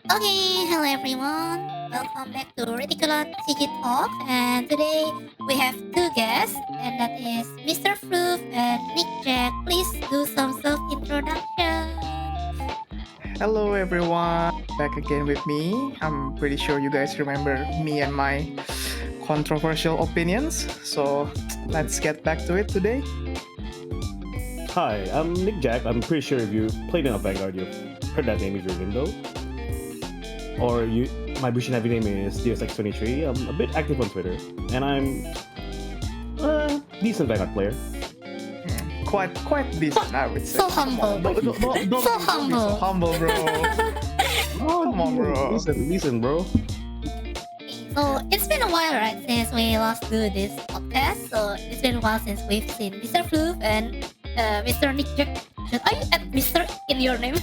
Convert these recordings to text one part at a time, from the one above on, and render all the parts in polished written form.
Okay, hello everyone. Welcome back to Ridiculous CG Talk, and today we have two guests, and that is Mr Floof and Nikjek. Please do some self-introduction. Hello everyone, back again with me. I'm pretty sure you guys remember me and my controversial opinions. So let's get back to it today. Hi, I'm Nikjek. I'm pretty sure if you played enough Vanguard, you've heard that name if you're Window. Or my Bushin heavy name is DSX23. I'm a bit active on Twitter, and I'm a decent Vanguard player. Quite decent, I would say. So humble. Don't So be so humble, bro. Come on, bro. Decent, bro. So it's been a while, right, since we last do this podcast. So it's been a while since we've seen Mr Floof and Mr Nikjek. Are you at Mr in your name?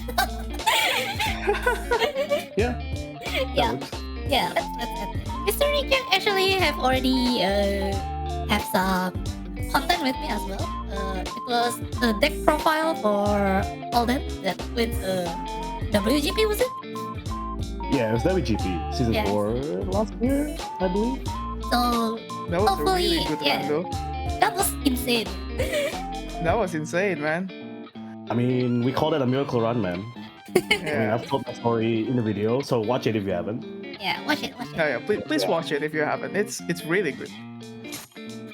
Yeah. Yeah. Works. Yeah, let's end it. Mr. Nikjek actually have already have some content with me as well. It was a deck profile for Alden that wins WGP, was it? Yeah, it was WGP season Yes. 4 last year, I believe. So That was a hopefully, really good yeah, run, though. that was insane. That was insane, man. I mean, we called it a miracle run, man. I mean, Yeah. I've told that story in the video, so watch it if you haven't. Yeah, watch it. Yeah, please watch it if you haven't. It's really good.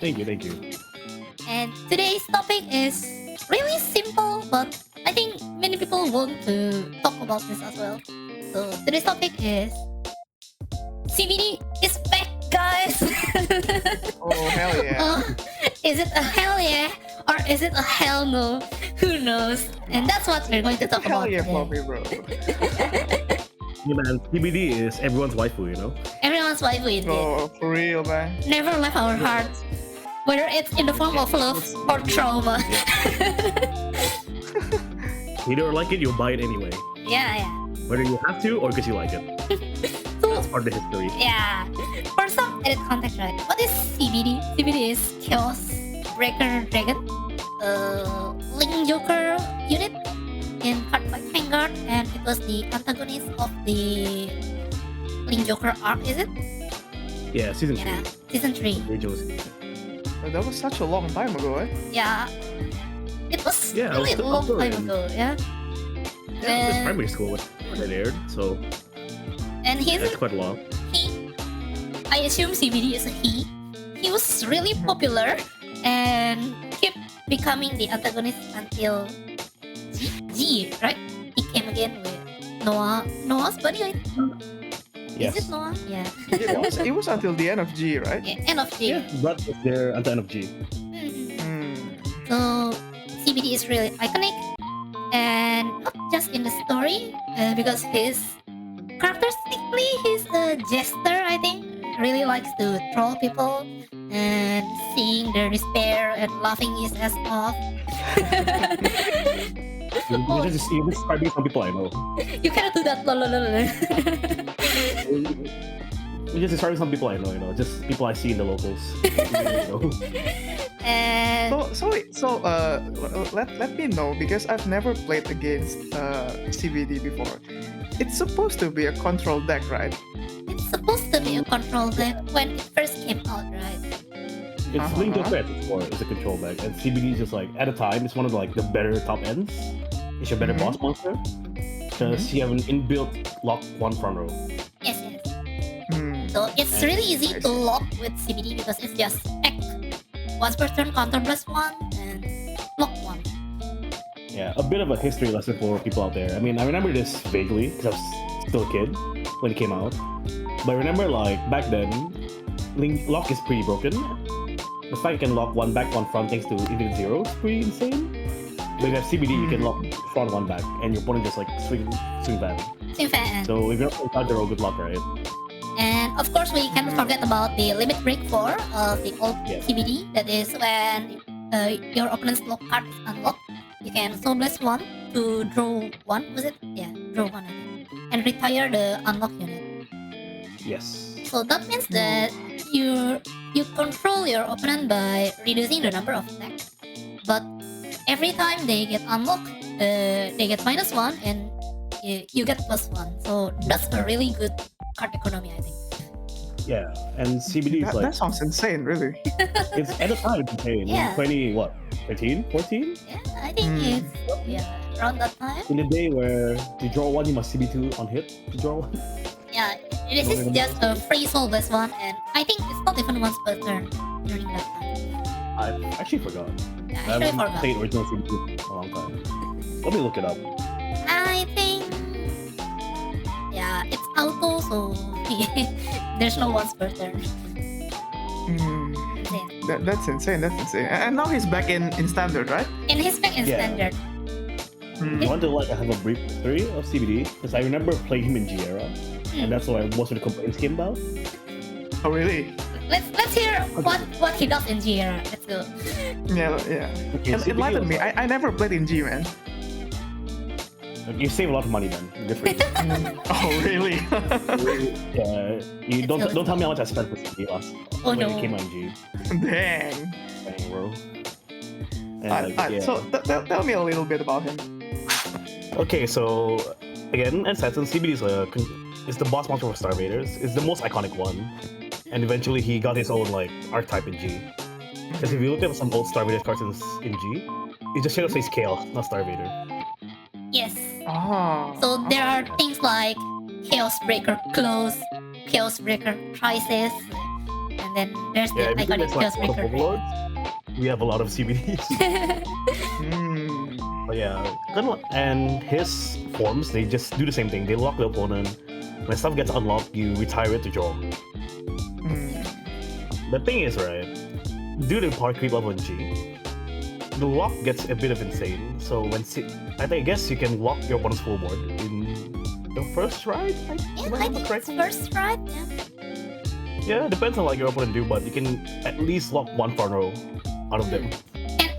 Thank you. And today's topic is really simple, but I think many people want to talk about this as well. So today's topic is CBD is back, guys. Oh hell yeah. Is it a hell yeah or is it a hell no? Who knows? And that's what we're going to talk Hell about yeah, today. Poppy, bro. Yeah, man, CBD is everyone's waifu, you know? Everyone's wife with it. Oh, for real, man. Never left our hearts, whether it's in the form of love or trauma. Either like it, you'll buy it anyway. Yeah. Whether you have to or because you like it. So That's part of the history. yeah, for some added context, right? What is CBD? CBD is Chaos Breaker Dragon, Link Joker unit in card by Vanguard, and it was the antagonist of the Link Joker arc, is it? Yeah, season 3. Yeah, season 3. Original season. But that was such a long time ago, eh? Yeah, it was Yeah, really it was a long still time in- ago. Yeah, Yeah, it was And- primary school when it aired, so and he's that's quite a lot. he. I assume CBD is a he. He was really popular and kept becoming the antagonist until G, right? He came again with Noah's buddy. Right? Yes. Is it Noah? Yeah. It was until the end of G, right? Yeah, end of G. Yeah, Blood was there at the end of G. Mhm. Hmm. So CBD is really iconic, and not just in the story, because characteristically he's a jester. I think really likes to troll people and seeing their despair and laughing his ass off. You're describing some people I know. You cannot do that. Lol. You're just describing some people I know, you know, just people I see in the locals. You know. And Let me know because I've never played against CBD before. It's supposed to be a control deck, right? it's supposed to be a control deck when it first came out, right? It's Link Joker at its core, it's a control deck, and CBD is just like at a time it's one of the better top ends. It's your better Mhm. boss monster because you have an inbuilt lock 1 front row. Yes. Hmm. So it's really easy I to see. lock with CBD because it's just act once per turn, counter plus 1, and lock 1. Yeah, a bit of a history lesson for people out there. I mean, I remember this vaguely because I was still a kid when it came out. But I remember, like, back then, Lock is pretty broken. The fact you can lock 1 back, 1 front thanks to infinite zero is pretty insane. But if you have CBD, you can lock front 1 back, and your opponent just, like, swing back. Swing fan. So if you're not counter, good luck, right? And of course, we can't forget about the limit break 4 of the old Yeah. CBD. That is when your opponent's lock card is unlocked. You can Soul Blast 1 to draw 1, was it? Yeah, draw 1, I think. And retire the unlock unit. Yes. So that means that you control your opponent by reducing the number of attacks. But every time they get unlocked, they get -1, and you get +1. So that's a really good card economy, I think. Yeah, and CBD is like That sounds insane, really. it's at the time it's insane. Yeah. 20 what? 13, 14? Yeah, I think Hmm. it's around that time. In the day where to draw one you must CB2 on hit to draw one. Yeah, this is just a free soulless one, and I think it's not even once per turn during that time. I actually forgot. Yeah, I I actually haven't forgot. played original CB2 in a long time. Let me look it up. I think it's auto, so there's no once per turn. Hmm. Insane. That's insane. That's insane. And now he's back in standard, right? And his spec is Yeah. standard. Hmm. I want to have a brief history of CBD because I remember playing him in G era, and that's why most of the complaints came about. Oh, really? Let's hear what he does in G era. Let's go. Yeah. Okay, CBD Enlighten was me. I never played in G, man. You save a lot of money then. Good for you. Oh, really? You don't tell me how much I spent for CBD last Oh, when no. it came on G. Dang. Dang, bro. And So tell me a little bit about him. Okay, so again, Assassin CBD is the boss monster for Star Raiders. It's the most iconic one, and eventually he got his own like archetype in G. Because if you look at some old Star Raiders cards in G, it just should have says Chaos, not Star Raider. Yes. Oh. So there are things like Chaos Breaker Close, Chaos Breaker Crisis, and then there's the Yeah, if you think iconic it's Chaos like Breaker. Overlords, we have a lot of CBDs. Hmm. But yeah, and his forms they just do the same thing. They lock the opponent. When stuff gets unlocked, you retire it to draw. Hmm. The thing is, right, due to power creep level in G, the lock gets a bit of insane. So I guess you can lock your opponent's full board in the first ride. Yeah, If I remember think it's correctly. first right. Yeah, it depends on what your opponent do, but you can at least lock one front row out of them.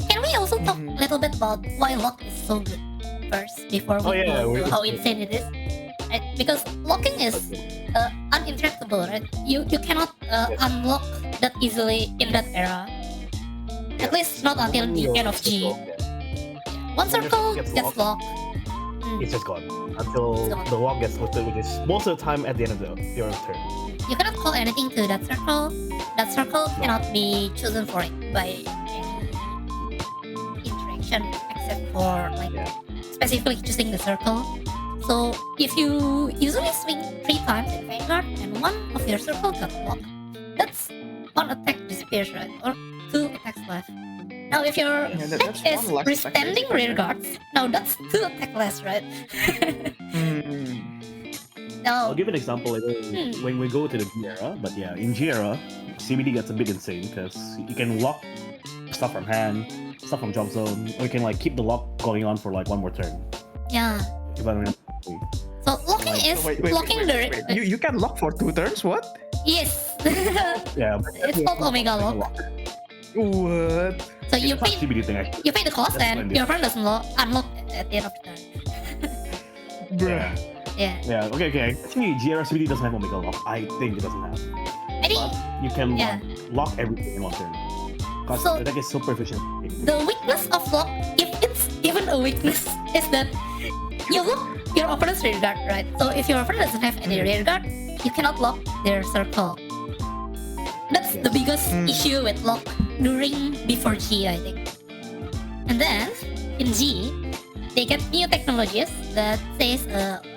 Can we also talk a little bit about why lock is so good first before we go to how insane it is? Right? Because locking is uninteractable, right? You cannot unlock that easily in that era. At least not until the end of G. One circle gets gets locked. It's just gone until the lock gets lifted, which is most of the time at the end of your turn. You cannot call anything to that circle. That circle cannot be chosen for it by any interaction except for like specifically choosing the circle. So if you usually swing 3 times in Vanguard and one of your circle got locked, that's one attack disappears, right? Or 2 attacks left. Now if your deck that's is one less attack freestanding rear guards, now that's 2 attack less, right? Hmm. I'll Now give an example later when we go to the G era, but yeah, in G era, CBD gets a bit insane because you can lock stuff from hand, stuff from jump zone, or you can like keep the lock going on for like one more turn. yeah. If I remember. So locking is blocking the You can lock for 2 turns? What? yes. Yeah, It's called Omega Lock. What? So you it's not pay CBD thing actually. you pay the cost That's and when your friend doesn't unlock at the end of the turn. Bruh. Yeah. Yeah, okay. Actually, G era CBD doesn't have Omega Lock. I think it doesn't have. I think But you can Yeah. lock everything in one turn. Because So- the deck is super efficient. the weakness of lock, if it's even a weakness, is that you lock your opponent's rear guard, right? So if your opponent doesn't have any rear guard, you cannot lock their circle. That's the biggest issue with lock before G, I think. And then in G, they get new technologies that says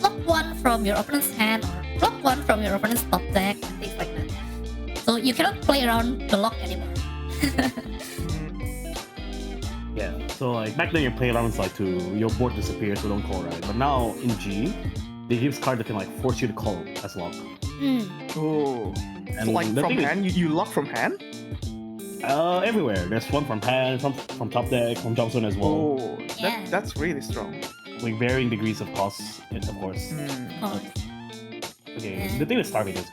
lock 1 from your opponent's hand or lock 1 from your opponent's top deck and things like that. So you cannot play around the lock anymore. Yeah, so like back then your play around was like to your board disappears, so don't call, right? But now in G, they give card that can like force you to call as lock. Oh. And Like the from thing is- hand? You lock from hand? Everywhere. There's one from hand, from top deck, from jump zone as well. Oh. Yeah. That's really strong. Like varying degrees of costs, of course. Hmm. Oh. Okay, the thing with Stargate is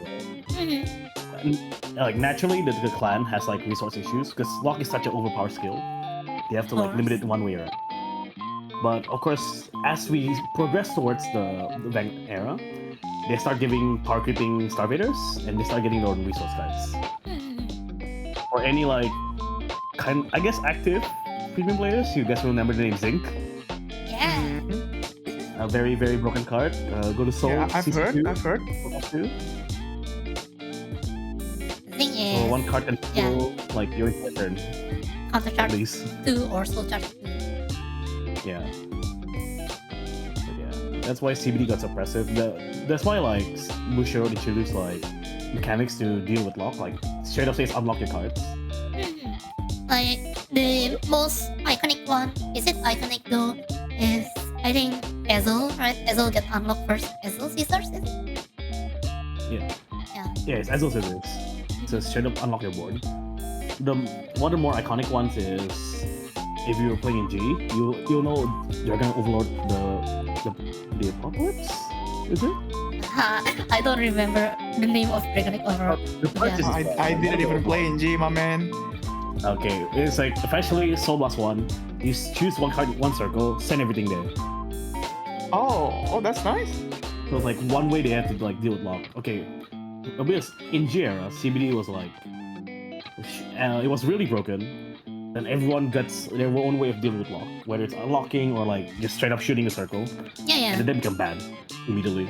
Mhm. like naturally the clan has like resource issues because lock is such an overpowered skill. They have to like limit it one way or but of course as we progress towards the Vank era, they start giving power creeping Starvaders and they start getting their own resource cards. For any like I guess active premium players, you guys will remember the name Zinc. Yeah. a very very broken card. Go to Soul. Yeah, I've heard. CC2, I've heard. two. The thing So is, one card can kill like your entire turn counter at charge least. 2 or soul charge 2. Yeah. But yeah, that's why CBD got suppressive. That's why like Bushiro introduced like mechanics to deal with lock, like straight up says unlock your cards. Like the most iconic one, is it iconic though? Is I think Ezel, right? Ezel get unlocked first. Ezel Caesars, is it? Yeah, it's as well as it is. So straight up unlock your board. One of the more iconic ones is if you're playing in G, you'll know you're gonna overload the apocalypse. Is it? I don't remember the name of Draconic Overlord. The first is- I didn't even play in G, my man. Okay, it's like officially Soul Blast 1. You choose one card, one circle, send everything there. Oh, that's nice. So it's like one way they have to like deal with lock. Okay, because in G era, CBD was like it was really broken. And everyone gets their own way of dealing with lock, whether it's unlocking or like just straight up shooting a circle, Yeah. and then become bad immediately.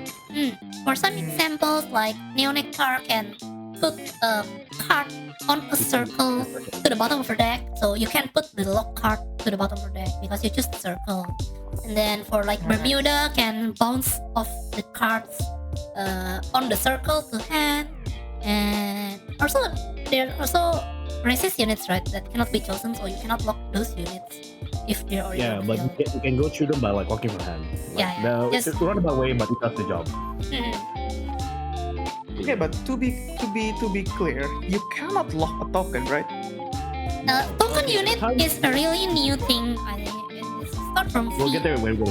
For some examples, like Neonectar can put a card on a circle to the bottom of your deck, so you can put the lock card to the bottom of your deck because you choose the circle. And then for like Bermuda can bounce off the cards on the circle to hand, and also there are also resist units, right, that cannot be chosen, so you cannot lock those units if they're already Yeah, on the but field. you can go through them by like walking from hand. Like, Yeah. It's a roundabout way, but it does the job. Okay, but to be clear, you cannot lock a token, right? Token unit is a really new thing. I think it's start from We'll C. get there when we.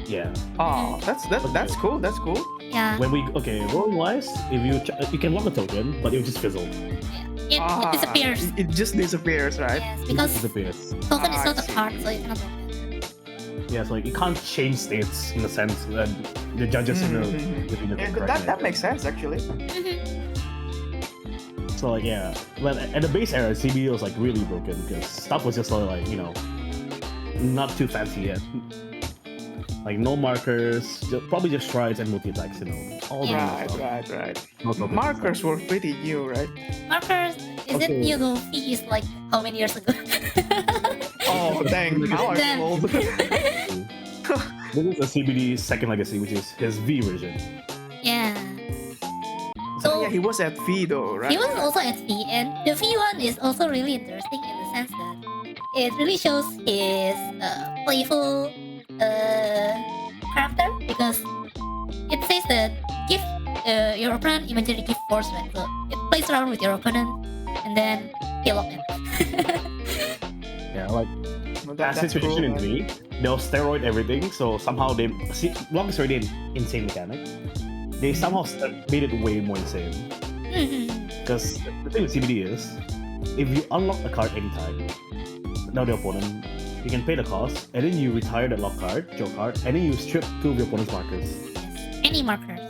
Yeah. Oh, that's cool. That's cool. Yeah, When we rolling wise, if you can lock a token, but it will just fizzle. it disappears. It just disappears, right? Yes, It because just disappears. token is I not a see. card, so you cannot lock it. Yeah, so like you can't change states in the sense that the judges in the within the Yeah, correct that way. makes sense actually. So like yeah, but at the base era, CBD was like really broken because stuff was just like not too fancy yet. Like no markers, probably just strides and multi attacks, all the Right, stuff. right. No token Markers stuff. were pretty new, right? Markers, is it Okay. new though? Fee is like how many years ago? Oh dang! Now I Then- feel old. This is a CBD's second legacy, which is his V version. Yeah. So So yeah, he was at V though, right? he was also at Fee, and the Fee one is also really interesting in the sense that it really shows his playful character, because it says that give your opponent imaginary gift force, right? So it plays around with your opponent and then he lock it. Yeah, like Well, that's that's situation in man. V. They'll steroid everything, so somehow they see Lock is already an insane mechanic. They somehow made it way more insane. Because the thing with CBD is, if you unlock a card anytime, now the opponent, you can pay the cost, and then you retire the lock card, draw card, and then you strip 2 of your opponent's markers. Yes, any markers.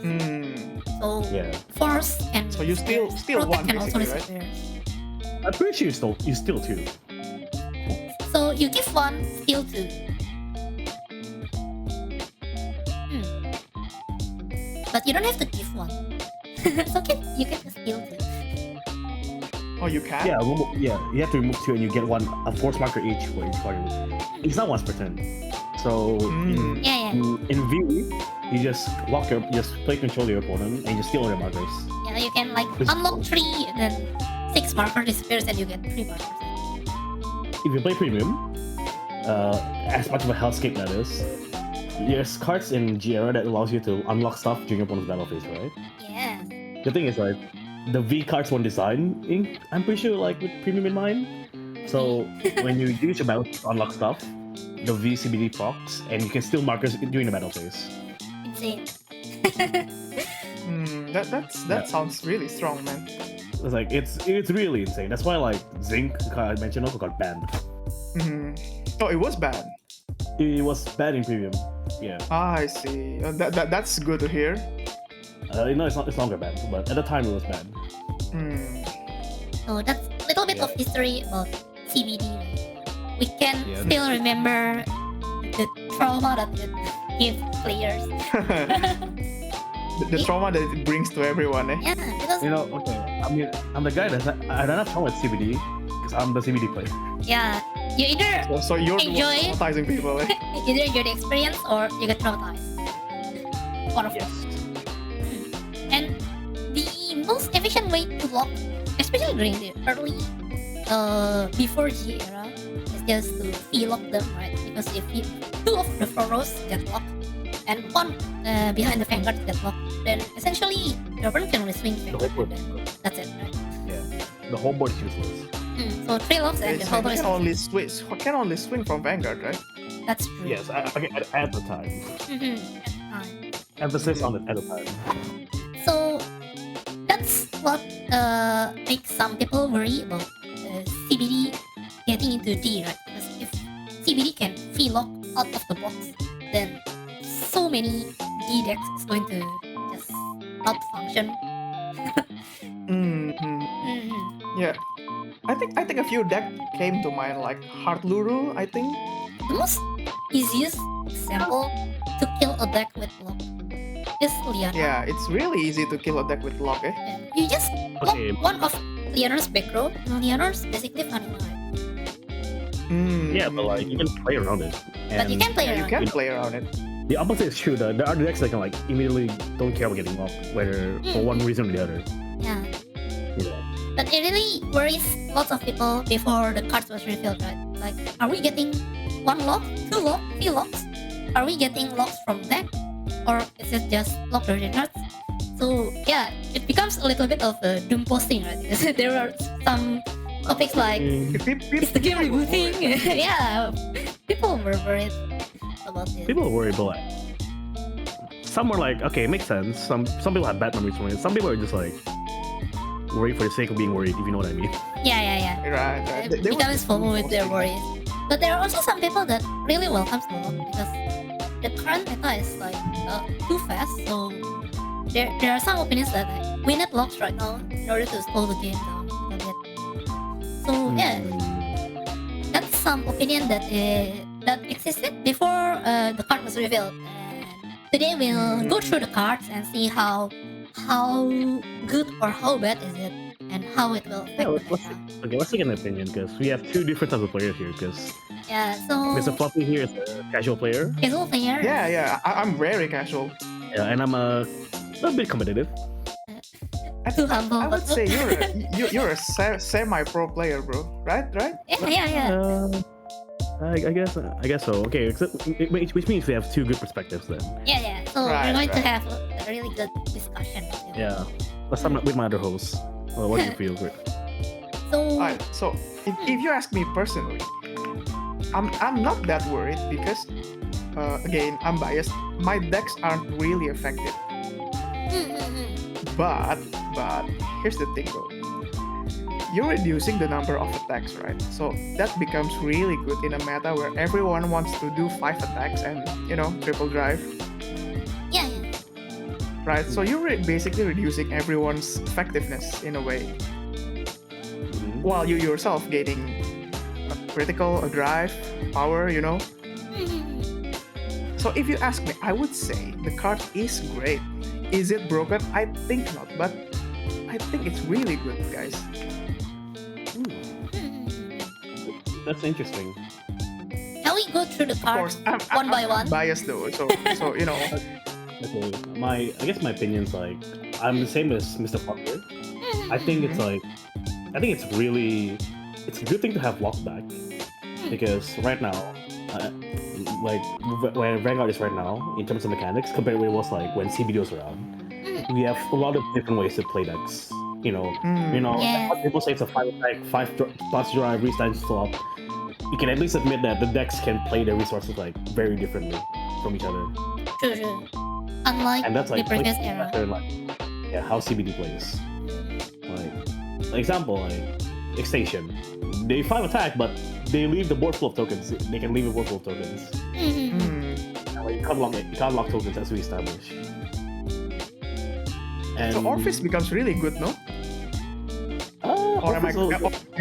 So Yeah, force and So you still protect won, can also basically, right? disappear. I'm pretty sure you still 2. So you give one, steal two. But you don't have to give one. So you can just steal two. Oh, you can. Yeah, you have to remove 2, and you get a force marker each for each card. It's not once per turn. So Yeah. in V, you just play control your opponent, and you just steal all their markers. Yeah, you can like unlock 3 and then 6 marker disappears and you get 3 markers. If you play premium, as much of a hellscape that is, there's cards in G era that allows you to unlock stuff during your opponent's battle phase, right? Yes. The thing is, like, the V cards weren't designed I'm pretty sure, like, with premium in mind. So when you use your battle to unlock stuff, the V CBD procs, and you can steal markers during the battle phase. Insane. That sounds really strong, man. It's like it's really insane. That's why like Zinc I mentioned also got banned. Oh, it was bad. It was bad in premium. Yeah. I see. That's good to hear. No, it's longer banned, but at the time it was banned. So that's a little bit of history about CBD. We can Yeah. still remember the trauma that it give players. The trauma that it brings to everyone, eh? Yeah, because You know, okay. I mean, I'm the guy I don't have trouble with CBD because I'm the CBD player. yeah, you either So you're the one Enjoy. traumatizing people, eh? either enjoy the experience or you get traumatized. One of Yes. And the most efficient way to lock, especially during the early, before G era, is just to lock them, right? Because if two of the four rows get locked and one behind the vanguard get locked, then essentially your opponent can only swing vanguard and then that's it, right? Yeah. The whole board is useless. So three locks and the whole board is Can only swing from Vanguard, right? that's true. Yes, at the time. Fine. Emphasis on it at the time. So that's what makes some people worry about CBD getting into D, right? Because if CBD can lock out of the box, then so many D decks is going to just not function. Yeah. I think a few deck came to mind, like Heart Luru, I think. The most easiest example to kill a deck with lock is Liana. Yeah, it's really easy to kill a deck with lock, eh? You just lock Okay. one of Liana's back row, and Liana's basically vanilla. Yeah, but like you can play around it. But you And can play Yeah, you around. can play around it. the opposite is true. There are decks that can like immediately don't care about getting locked, whether for one reason or the other. Yeah. Yeah. But it really worries lots of people before the cards was revealed, right? Like, are we getting one lock, two lock, three locks? Are we getting locks from deck? Or is it just lock the cards? So yeah, it becomes a little bit of a doom posting, right? Because there are some topics like, is the game rebooting? Yeah, people were worried about this. People are worried, but like some were like, okay, it makes sense. Some people have bad memories from it. Some people are just like worried for the sake of being worried, if you know what I mean. Yeah. Right. It becomes FOMO with their worries. But there are also some people that really welcomes the lock because the current meta is like too fast. So there are some opinions that like, we need locks right now in order to slow the game down a bit. So yeah, that's some opinion that that existed before the card was revealed. And today we'll go through the cards and see how good or how bad is it and how it will affect Yeah, the meta. let's take an opinion because we have two different types of players here. Because Yeah, so Mr. Fluffy here is a casual player, casual player. Yeah. I'm very casual. yeah, and I'm a bit competitive. Too humble. I would but- say you're a semi-pro player, bro. Right? yeah. I guess so. Okay, which means we have two good perspectives then. Yeah. So Right, we're going to right. have a really good discussion. Yeah. Let's start with my other hosts. Well, what do you feel, Rick? So Alright, so if you ask me personally, I'm not that worried because again, I'm biased. My decks aren't really effective. But here's the thing though. You're reducing the number of attacks, right? So that becomes really good in a meta where everyone wants to do 5 attacks and triple drive, yeah. right? So you're basically reducing everyone's effectiveness in a way, while you yourself gaining a critical, a drive, power, So if you ask me, I would say the card is great. Is it broken? I think not, but I think it's really good, guys. That's interesting. Can we go through the Of cards course, one by one? biased though, so Okay, I guess my opinion's like I'm the same as Mr. Fucker. I think it's like it's a good thing to have lockback because right now, like where Vanguard is right now in terms of mechanics compared to what it was like when CBD was around, we have a lot of different ways to play decks. Yeah. People say it's a 5 attack, 5 plus drive, restart swap. You can at least admit that the decks can play their resources like very differently from each other, True. Unlike and that's like the previous era. how CBD plays. Like example, like Extinction, they 5 attack, but they leave the board full of tokens. They can leave a board full of tokens. Like, you can't lock tokens as we established. And So Orpheus becomes really good, no? Or am I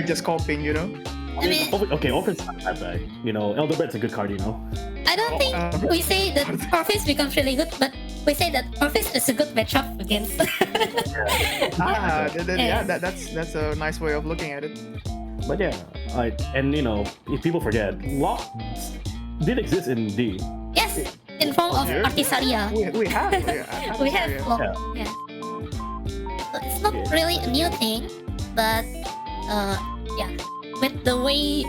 just copying, I mean, Okay, Orpheus is not that bad. Elder Bed's a good card, I don't think we say that Orpheus becomes really good, but we say that Orpheus is a good matchup against. That's a nice way of looking at it. But yeah, and if people forget, lock did exist in D. Yes, in form of Sure. Artisaria. We have. We have Yeah. lock. Yeah. So it's not really a new thing, but yeah, with the way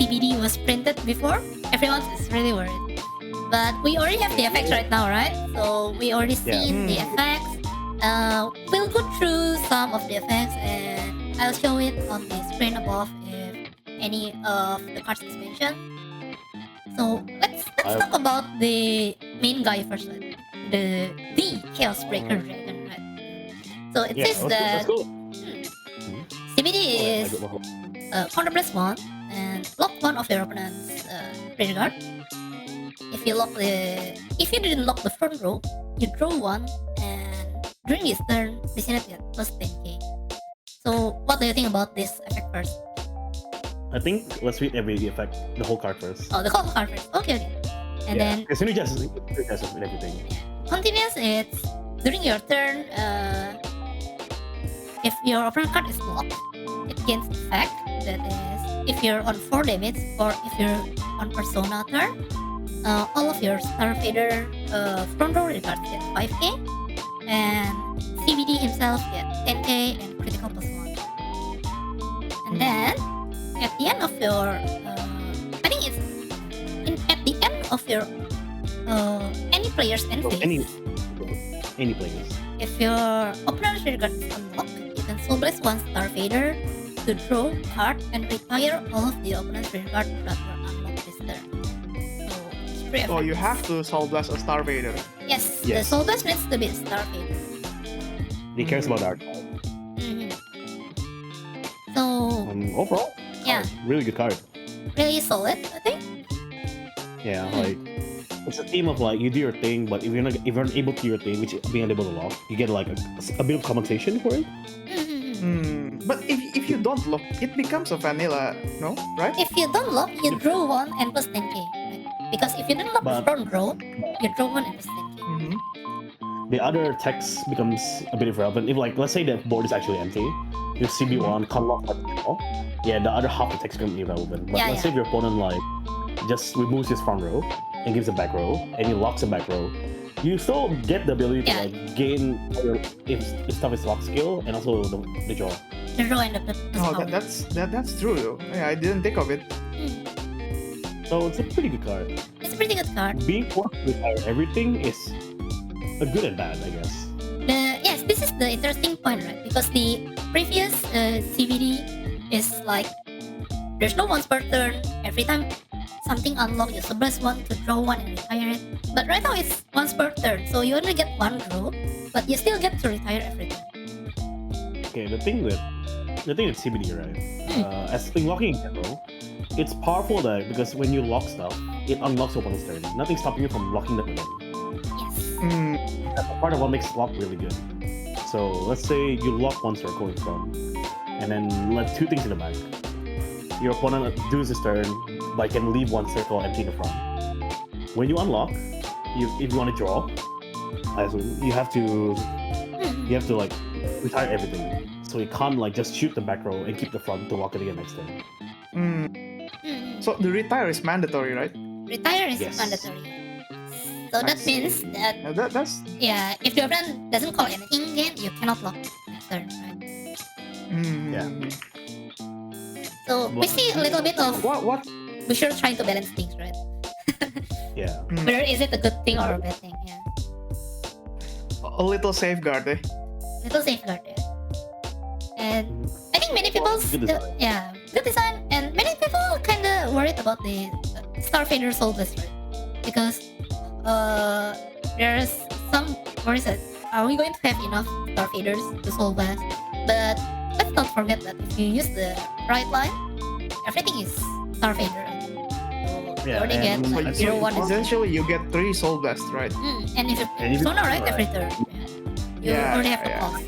CBD was printed before, everyone is really worried. But we already have the effects right now, right? So we already seen the effects. We'll go through some of the effects and I'll show it on the screen above if any of the cards is mentioned. So let's talk about the main guy first, right? The Chaos Breaker Dragon, right? So it says that let's go. CBD is counterblast one and lock one of your opponent's rear guard. If you didn't lock the front row, you draw one, and during his turn, this unit gets plus 10k. So what do you think about this effect first? I think let's read every effect, the whole card first. Oh, the whole card first. Okay. And then because synergizes with everything. continuous, it's during your turn. If your opponent card is blocked, it gains effect. That is, if you're on 4 damage or if you're on Persona turn, all of your Starfader front row cards get 5k, and CBD himself get 10k and critical plus 1. And then at the end of your, I think it's at the end of your any player's end phase. Any players. If your opponent's rear guard is unlocked, you can Soul Blast one Starfader to draw a card and retire all of the opponent's rear guard that were unlocked this turn. So, it's pretty Oh, you effective. have to Soul Blast a Starvader. Yes, the Yes. Soul Blast needs to be a Starfader. He cares about art. Mhm. So, Overall, yeah, really good card. really solid, I think. Yeah, like it's a theme of like you do your thing, but if you're not able to do your thing, which is being unable to lock, you get like a bit of compensation for it. Mhm. But if you don't lock, it becomes a vanilla, no? Right? If you don't lock, you draw one and plus 10k. Right? Because if you didn't lock the But- front row, you draw one and plus 10k. Mm-hmm. The other text becomes a bit irrelevant. If like let's say the board is actually empty, your CB1 can't lock at all. Yeah, the other half of the text becomes irrelevant. But Yeah, let's say if your opponent like just removes his front row and gives a back row, and he locks a back row, you still get the ability to Yeah. like gain if stuff is lock skill and also the draw. The draw and the plus Oh, power. that's true though. Yeah, I didn't think of it. So it's a pretty good card. It's a pretty good card. Being forced to retire everything is a good and bad, I guess. Yes, this is the interesting point, right? Because the previous CBD is like there's no once per turn. Every time something unlocks, you suppress one to draw one and retire it. But right now it's once per turn, so you only get one draw, but you still get to retire every turn. Okay, the thing with CBD, right? As in locking in general, it's powerful that because when you lock stuff, it unlocks opponent's turn. Nothing's stopping you from locking them again. Yes. Mm, That's part of what makes lock really good. So let's say you lock one circle in front, and then let two things in the back. Your opponent does his turn, but can leave one circle empty in the front. When you unlock, if you want to draw, I assume you have to like retire everything. So you can't like just shoot the back row and keep the front to lock it again next turn. So the retire is mandatory, right? Retire is Yes. mandatory. So I that see. means that That's yeah, if your opponent doesn't call anything again, you cannot lock next turn, right? Yeah. So we see a little bit of What? we should try to balance things, right? Yeah. Whether is it a good thing or a bad thing? Yeah, A little safeguard, eh? little safeguard there. And I think many people, Good design. yeah, good design, and many people kind of worried about the Starfader Soul Blast, right? Because there's some worries that are we going to have enough Starfaders to Soul Blast? But let's not forget that if you use the right line, everything is Starfader. Right? So you Yeah, already get and like I 0, 1, and 0. Essentially, you get 3 soul blasts, right? And if you And if you- Persona right right. every turn, you Yeah, already have the yeah. cost.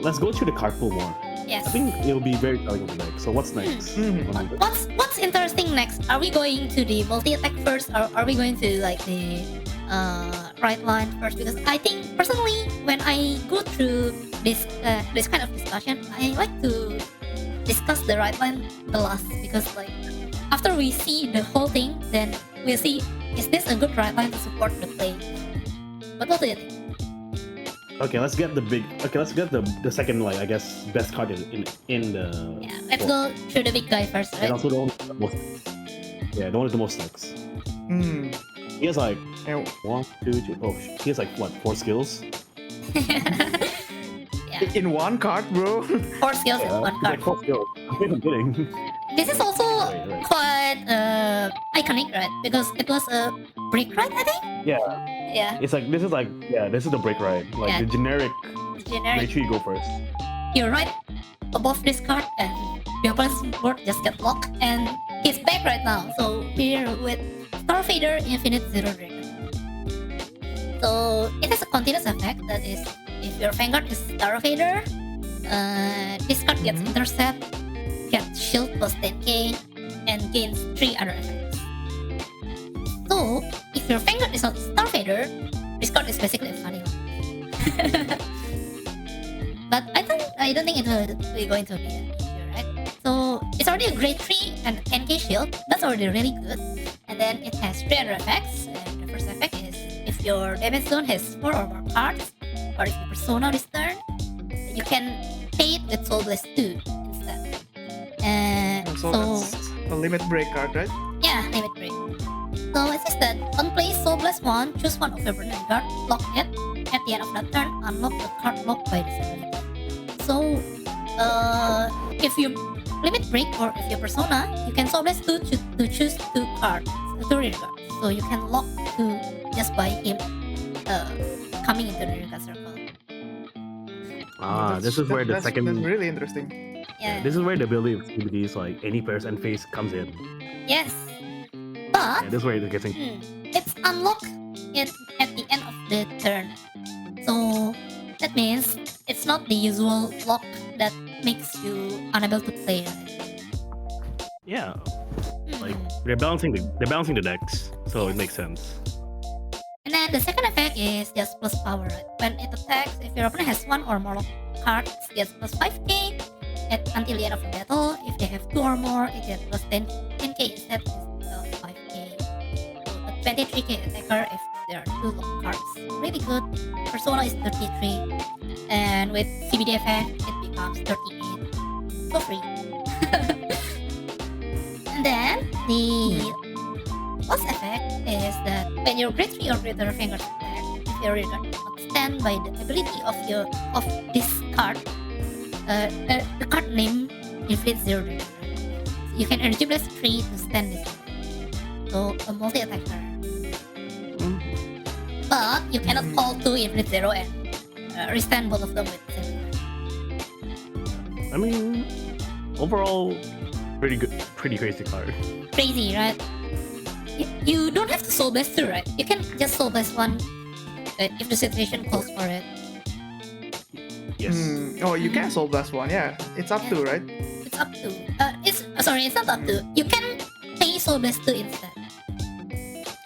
Let's go through the card pool more. Yes. I think it'll be very telling of the deck. So what's next? What's interesting next? Are we going to the multi attack first, or are we going to like the right line first? Because I think personally, when I go through this kind of discussion, I like to discuss the right line the last, because like after we see the whole thing, then we'll see, is this a good right line to support the play? But what do you think? Okay, let's get the second, like, I guess, best card in the. Yeah, let's go through the big guy first, And right? also the one with the most. Yeah, the one with the most stacks. Hmm. He has like And 1, 2, 3. Oh, he has like what, 4 skills? Yeah, in one card, bro. 4 skills in one he's like card. 4 skills. I'm kidding. This is also Right. quite iconic, right? Because it was a break ride, I think. Yeah, Yeah, it's like this is the break ride. Like Yeah. the generic. generic. Make sure you go first. You're right above this card, and your opponent's board just get locked, and he's back right now. So we're with Starfader Infinite Zero Dragon. So it has a continuous effect, that is, if your Vanguard is Starfader, this card gets intercept, gets shield plus 10k, and gains 3 other effects. So if your Vanguard is not Starfader, this card is basically a funny one. But I don't think it will be going to be an issue, right? So it's already a grade 3 and 10k shield. That's already really good. And then it has 3 other effects. And the first effect is if your damage zone has 4 or more cards, or if your persona is turned, you can pay it with Soul Blast 2 instead. And So that's a limit break card, right? yeah, limit break. So it says that on play Soul Blast 1, choose one of your permanent card, lock it. At the end of that turn, unlock the card locked by this ability. So, if you limit break or if your persona, you can Soul Blast 2 to choose 2 cards, 2 rear cards. So you can lock 2 just by him coming into the rear card circle. This is where the that's second. really interesting. Yeah. This is where the ability of CBD is like any pairs and face comes in. Yes. But Yeah, this is where it gets in. it's unlocked at the end of the turn. So that means it's not the usual lock that makes you unable to play, right? Yeah, Hmm. like they're balancing the decks, so it makes sense. And then the second effect is just plus power, right? When it attacks, if your opponent has 1 or more cards, it gets plus 5k until the end of the battle. If they have 2 or more, it gets plus 10k instead of 5k. So the 23k attacker if there are 2 lock cards. Really good. Persona is 33. And with CBD effect, it becomes 38. So free. And then the last effect is that when your grade 3 or greater Vanguard attack, if your rear guard does not stand by the ability of this card, the card name inflicts 0 damage. So you can energy blast 3 to stand this. So a multi-attacker. But you cannot call 2 inflict 0 and restand both of them with 7. I mean, overall, pretty good, pretty crazy card. Crazy, right? You don't have to soul blast 2, right? You can just soul blast 1 if the situation calls for it. Yes. Oh, you can solve that one. Yeah, it's up to, right? It's up to. It's not up to. You can pay soul blast 2 instead.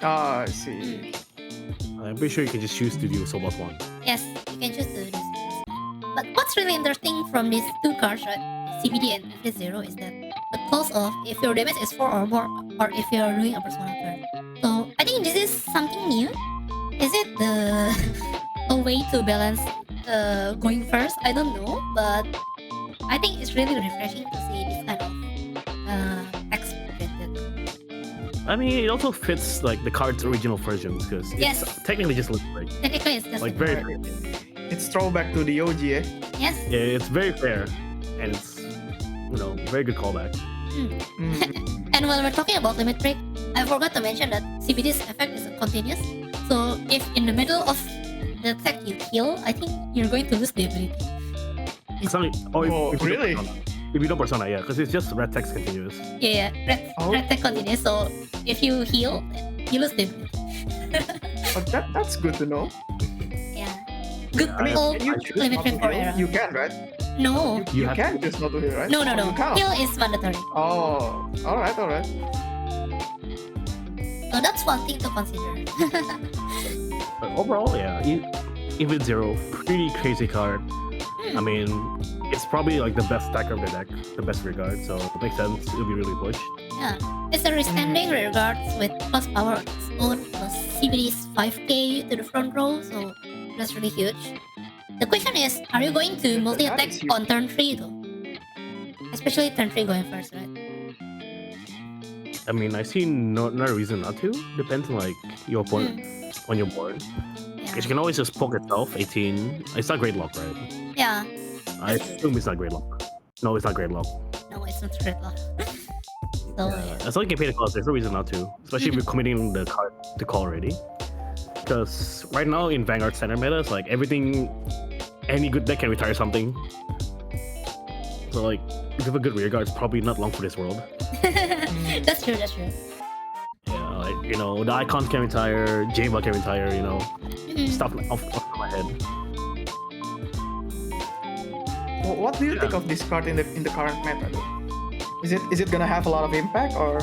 Ah, I see. I'm pretty sure you can just choose to do Soul Blast 1. Yes, you can choose to do this. But what's really interesting from these 2 cards, right? CBD and Infinite Zero, is that the cost of if your damage is 4 or more, or if you're doing a persona turn. So I think this is something new. Is it a way to balance going first? I don't know, but I think it's really refreshing to see this kind of text printed. I mean, it also fits like the card's original versions because it's Yes. technically just looks like Technically, it's just like a very card. It's throwback to the OG, eh? Yes. yeah, it's very fair and it's very good callback. And while we're talking about limit break, I forgot to mention that CBD's effect is continuous. So if in the middle of the attack you heal, I think you're going to lose the ability. It's only if you really? don't persona. If you don't persona, yeah, because it's just red text continuous. Yeah, red attack continuous. So if you heal, you lose the ability. But that's good to know. Yeah. Good I mean, old Can you choose limit not to break for heal? era. You can, right? No. You have- can just not do it, right? No. You can't. Heal is mandatory. Oh, all right. So that's one thing to consider. But overall, yeah, even zero, pretty crazy card. I mean, it's probably like the best stacker of the deck, the best rear guard, so it makes sense. It'll be really pushed. Yeah. It's a restanding rear guards with plus power on its own, plus CBD's 5k to the front row, so that's really huge. The question is, are you going to multi-attack is huge. on turn 3 though? Especially turn 3 going first, right? I mean, I see no reason not to. Depends on like your opponent on your board. Yeah. Because you can always just poke itself. 18. It's not great luck, right? Yeah. I assume it's not great luck. No, it's not great luck. No, it's not great luck. So As long as you can pay the cost, there's no reason not to. Especially if you're committing the card to call already. Because right now in Vanguard standard meta, it's like everything, any good deck can retire something. So like, if you have a good rear guard, it's probably not long for this world. that's true. Yeah, like, you know, the icons can retire, Java can retire, you know, stuff off my head. Well, what do you think of this card in the current meta? Though? Is it gonna have a lot of impact or?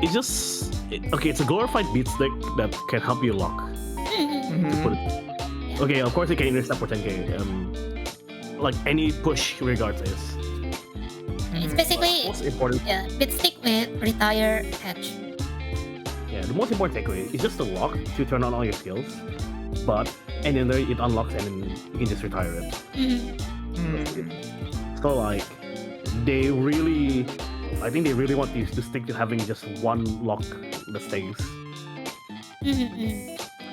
It's just okay. It's a glorified beat stick that can help you lock. To put it. Okay, of course it can intercept for 10k. Like any push rear guards is. It's basically Most important. bit stick with retire edge. Yeah, the most important takeaway is just to lock to turn on all your skills, and then there it unlocks and then you can just retire it. So like, I think they really want you to stick to having just one lock that stays.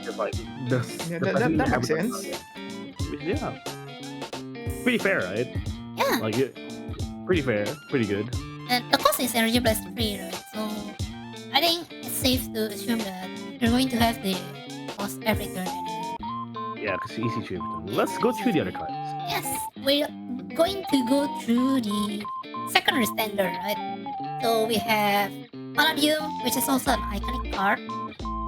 Just like that makes sense. Yeah, pretty fair, right? Yeah. Like pretty fair, pretty good. And the cost is energy blast free, right? So I think it's safe to assume that you're going to have the cost every turn. Yeah, because easy to. Let's go through the other cards. Yes, we're going to go through the second restander, right? So we have Palladium, which is also an iconic card.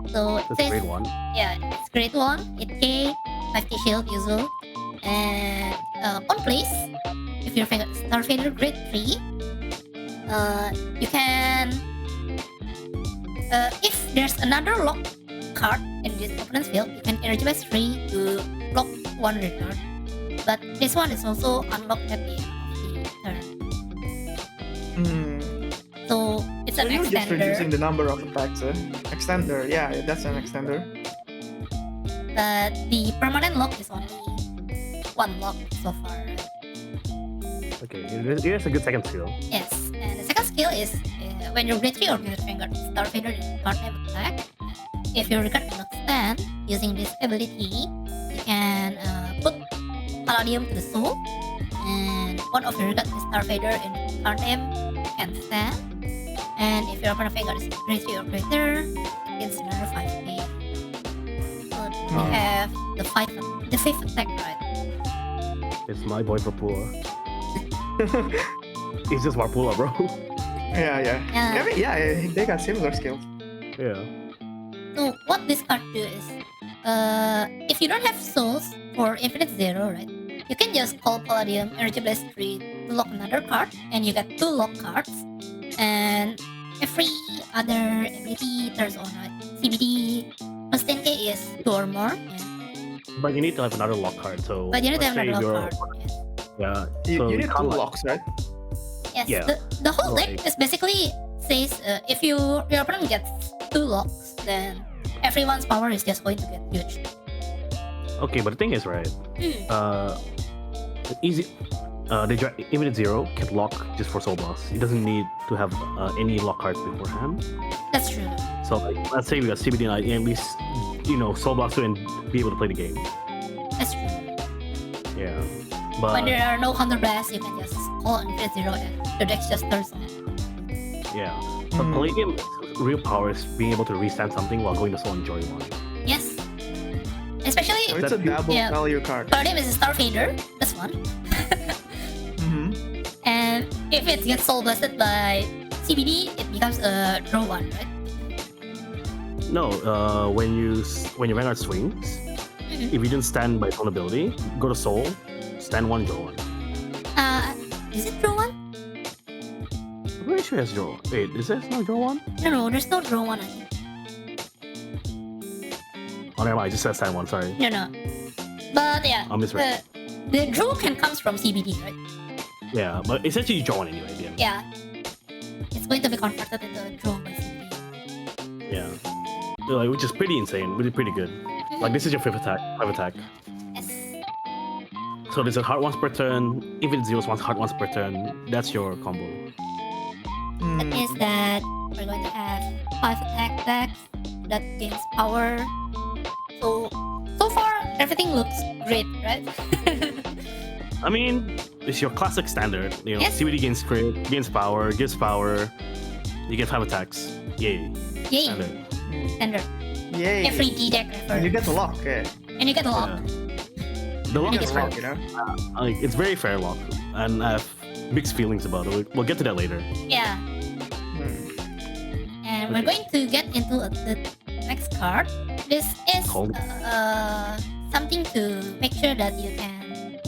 So it That's says, grade 1. yeah, it's grade 1, 8k, 5k shield usual. And on place, if you're Star Fader grade 3, you can, if there's another lock card in this opponent's field, you can energy blast 3 to block one red card. But this one is also unlocked at the end of the turn. So it's So an you're just reducing extender, the number of attacks. Extender, yeah, that's an extender. but the permanent lock is only one lock so far. Right? Okay, here's a good second skill. Yes, and the second skill is when you're grade 3 or grade Vanguard Star Fader in card name attack, if your card cannot stand using this ability, you can put Palladium to the soul, and one of your Star Fader in card name can stand. And if your opponent Vanguard is grade 3 or greater, it's another 5k. So we have the fifth attack, right? It's my boy Varpula. It's just Varpula, bro. Yeah. I mean, yeah, they got similar skills. Yeah. So what this card do is, if you don't have souls for Infinite Zero, right? You can just call Palladium Energy Blast 3 to lock another card, and you get 2 lock cards. And every other ability turns on, right? CBD plus 10k is 2 or more. And, But you need to have another lock card, so. but you need to have let's say another lock you're- card. Yes. Yeah. You, so you need two can't, like- locks, right? Yes, Yeah. the whole deck Like- is basically says if your opponent gets 2 locks, then everyone's power is just going to get huge. Okay, but the thing is, right? Easy. Infinite Zero can lock just for Soul Blast. It doesn't need to have any lock cards beforehand. That's true. So, like, let's say we got CBD and at least, Soul Blast and be able to play the game. That's true. Yeah. But When there are no counter blasts, you can just call Infinite Zero and the deck just turns on. yeah. But Palladium, real power is being able to restand something while going to Soul and Joy 1. Yes. Especially So it's a double Yeah. value card. Palladium is a Star Fader. That's one. And if it gets soul blasted by CBD, it becomes a draw 1, right? No, when your Vanguard swings, if you didn't stand by its own ability, go to Soul, stand 1, draw 1. Is it draw 1? I'm pretty sure it's draw. Wait, is there no draw 1? No, there's no draw 1, I think. Oh, never mind. It just says stand 1. Sorry. No. But yeah, I misread. the draw can comes from CBD, right? Yeah, but essentially you draw 1 anyway. At the end. Yeah. It's going to be converted into draw by CBD. Yeah. Like, which is pretty insane. Pretty good. Like this is your 5th attack. 5 attack. Yes. So there's a hard once per turn. Infinite zeros once hard once per turn. That's your combo. That means that we're going to have 5 attack decks that gains power. So far everything looks great, right? I mean, it's your classic standard. You know, Yes. CBD gains crit, gains power, gives power. You get 5 attacks. Yay. Yay! Standard. Standard. Yay. Every D deck ever. And you get the lock, yeah. And you get a lock. The lock You get is the lock, you know? like it's very fair lock, and I have mixed feelings about it. We'll get to that later. Yeah. Hmm. And we're going to get into the next card. This is Cold. something to make sure that you can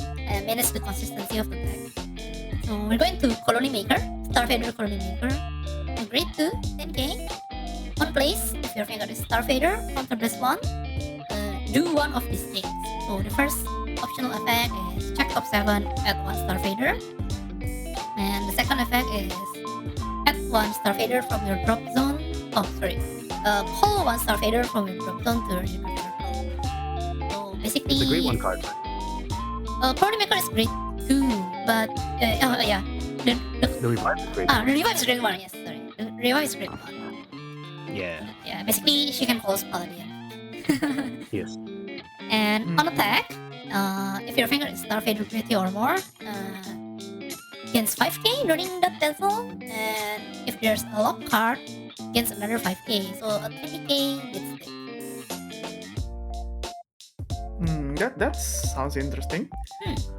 manage the consistency of the deck. So we're going to Colony Maker, Starfader Colony Maker. A grade 2, 10k. One place, if your finger is Starfader, counter this one. Do one of these things. So the first optional effect is check top 7, add 1 Starfader. And the second effect is add 1 Starfader from your drop zone. Oh, sorry. Pull 1 Starfader from your drop zone to your circle. So basically, It's a great one card. Colony Maker is grade 2, but yeah. The revive is great. The revive is grade 1, yes, sorry. The revive is grade 1. Yeah. Yeah, basically she can close Paladin. Yes. And on attack, if your finger is Starfader grade 2 or more, gains 5k during that battle. And if there's a lock card, gains another 5k. So a 20k gets it. That sounds interesting.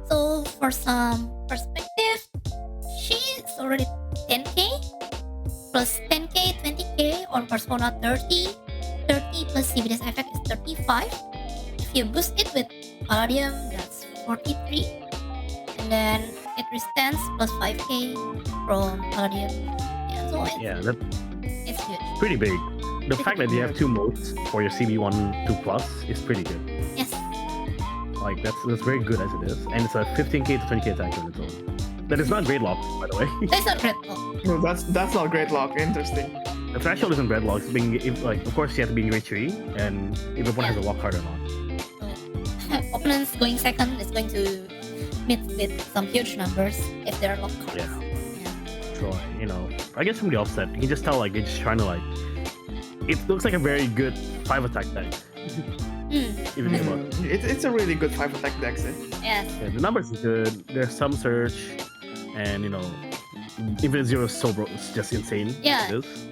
So for some perspective, she's already 10k plus 10k, 20k on Persona 30. 30 plus CBD's effect is 35. If you boost it with Palladium, that's 43. And then it withstands plus 5k from Palladium. Yeah, so it's huge. Pretty big. The fact that you have 2 modes for your CB1 2 plus is pretty good. Yes. Like that's very good as it is, and it's a 15k to 20k attack on its own. That is not great lock, by the way. That's not great. Oh. No, that's not great lock. Interesting. The threshold isn't great lock. It's being of course you have to be in grade 3, and if the opponent has a lock card or not. So, opponents going second is going to meet with some huge numbers if they're lock cards. Yeah. So I guess from the offset, you can just tell like they're just trying to like. It looks like a very good 5 attack deck. If you think about it. It's a really good 5 attack deck, eh? Yes. Yeah, the numbers are good. There's some search, and Infinite Zero is so broke. It's just insane. Yeah. It is.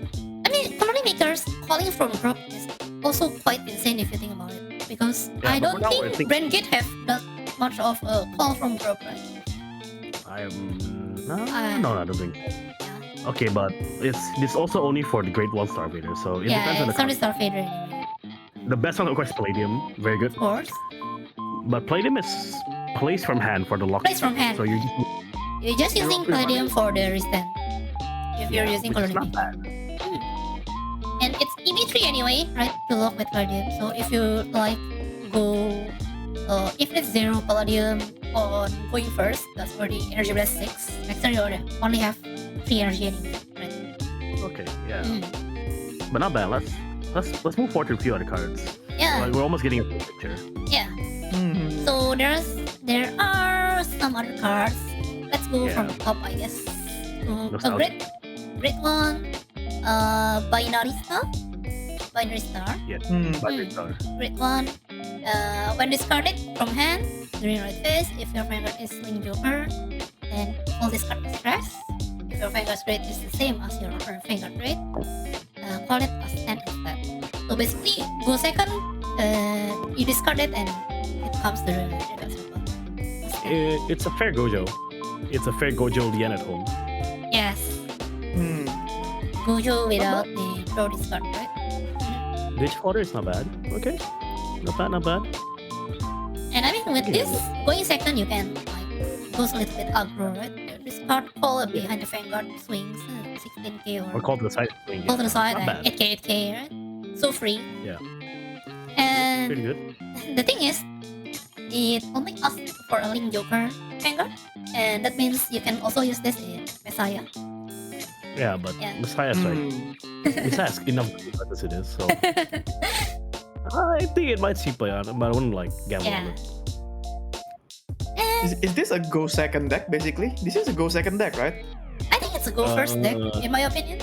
I mean, Colony Makers calling from drop is also quite insane if you think about it. Because Yeah, I but don't for now, I think think- Brengit have that much of a call from drop, right? No, I don't think. Yeah. Okay, but it's also only for the grade 1 Starvader, so it depends on the it's only card. Starfader anyway. The best one, of course, is Palladium. Very good. Of course. But Palladium is placed from hand for the lock. Place from hand. So you You're just using Palladium for the restant. If you're using which is Colony not Maker. bad. And it's EB3 anyway, right? To lock with Palladium. So if you like go if it's 0 Palladium on going first, that's already energy blast 6. Next turn you only have 3 energy anyway, right? Okay, yeah. Mm. But not bad. Let's move forward to a few other cards. Yeah, Like we're almost getting a full picture. yeah. Mhm. So there are some other cards. Let's go from Yeah. the top, I guess. So a Nostalgia. great one. Binary Star. Black Star. Great one. When discarded from hand during right phase, if your finger is Sling Joker, then all discard is stress. If your finger's rate is the same as your finger rate, call it a stand instead. So basically, go second, you discard it, and it comes to the reverse circle. It's a fair Gojo. It's a fair Gojo Lian at home. Yes, Hmm. Gojo without the draw discard, right? Ditch Fodder is not bad. Okay. Not bad, not bad. And I mean, with this, going second, you can like goes a little bit aggro, right? This card call behind the Vanguard swings 16k Or or call to the side swing. call to the side Not and bad. 8k, 8k, right? So free. Yeah. And Pretty good. the thing is, it only asks for a Link Joker Vanguard, and that means you can also use this in Messiah. Yeah, but Yeah. Messiah's like Messiah's enough as it is, so I think it might see play on, but I wouldn't like gamble Yeah. on it. And Is this a go second deck basically? This is a go second deck, right? I think it's a go first deck, in my opinion.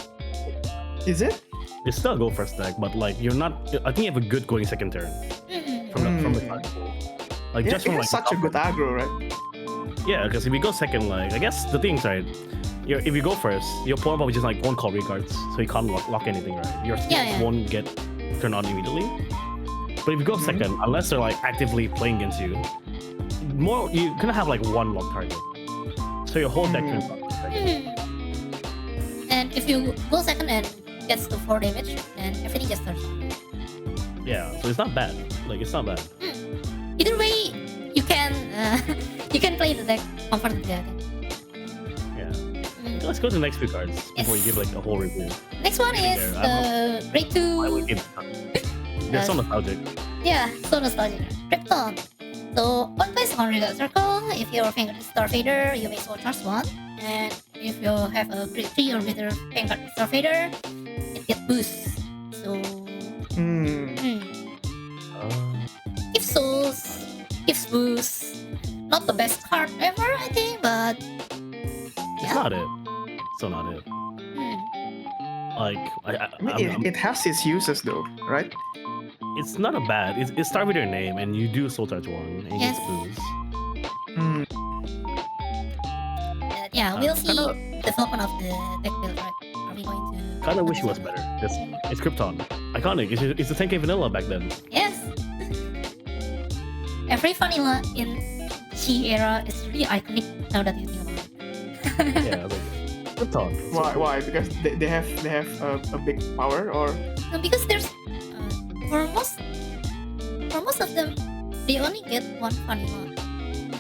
Is it? It's still a go first deck, but like you're not. I think you have a good going second turn Mhm. from the start. Like Yeah, just it from has like such a good aggro, right? yeah, because if you go second, like I guess the thing's right. If you go first, your opponent probably just like won't call recards, so you can't lock anything, right? Your skills Yeah, yeah. won't get turned on immediately. But if you go second, unless they're like actively playing against you, you're gonna have like one lock target. So your whole deck turns on. And if you go second and gets to 4 damage, then everything just turns on. Yeah, so it's not bad. Like it's not bad. Either way, you can you can play the deck comfortably, I think. Yeah. Mm. Let's go to the next few cards before you Yes. give like a whole review. Next one is There, Grade 2. I would give. They're so nostalgic. Yeah, so nostalgic. Krypton. So, on place on Regal Circle, if your Vanguard is Starfader, you may so charge 1. And if you have a grade 3 or greater Vanguard Starfader, it gets boost. So, Hmm. gives souls, gives boost. Not the best card ever, I think, but It's yeah. not it. Still not it. Hmm. Like I mean, it has its uses though, right? it's not a bad. It's start with your name, and you do soul touch 1, and Yes. it's boost. Hmm. Yeah, we'll see kinda- development of the deck build, right? Are we going to... Kind of wish it was better. It's Krypton. Iconic. It's a 10k vanilla back then. Yes! Every vanilla in Chi era is really iconic now that you think about it. Yeah, like Krypton. Why? Because they have a big power, or No, because there's... for most of them, they only get one vanilla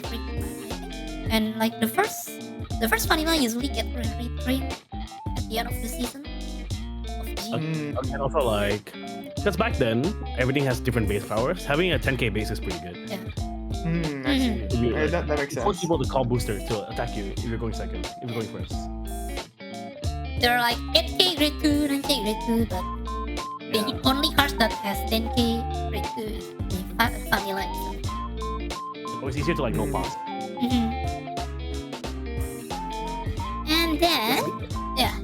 every time, I think. And like the first vanilla usually get retrained at the end of the season of G. And also like, because back then everything has different base powers. Having a 10k base is pretty good. Yeah. I see. It'd be, like, That makes force sense. people to call booster to attack you if you're going second. If you're going first. There are like 8k grade 2, 9k grade 2, but the Yeah. only cards that has 10k grade 2 is the vanilla itself. So it's easier to like no pass. And then, yeah,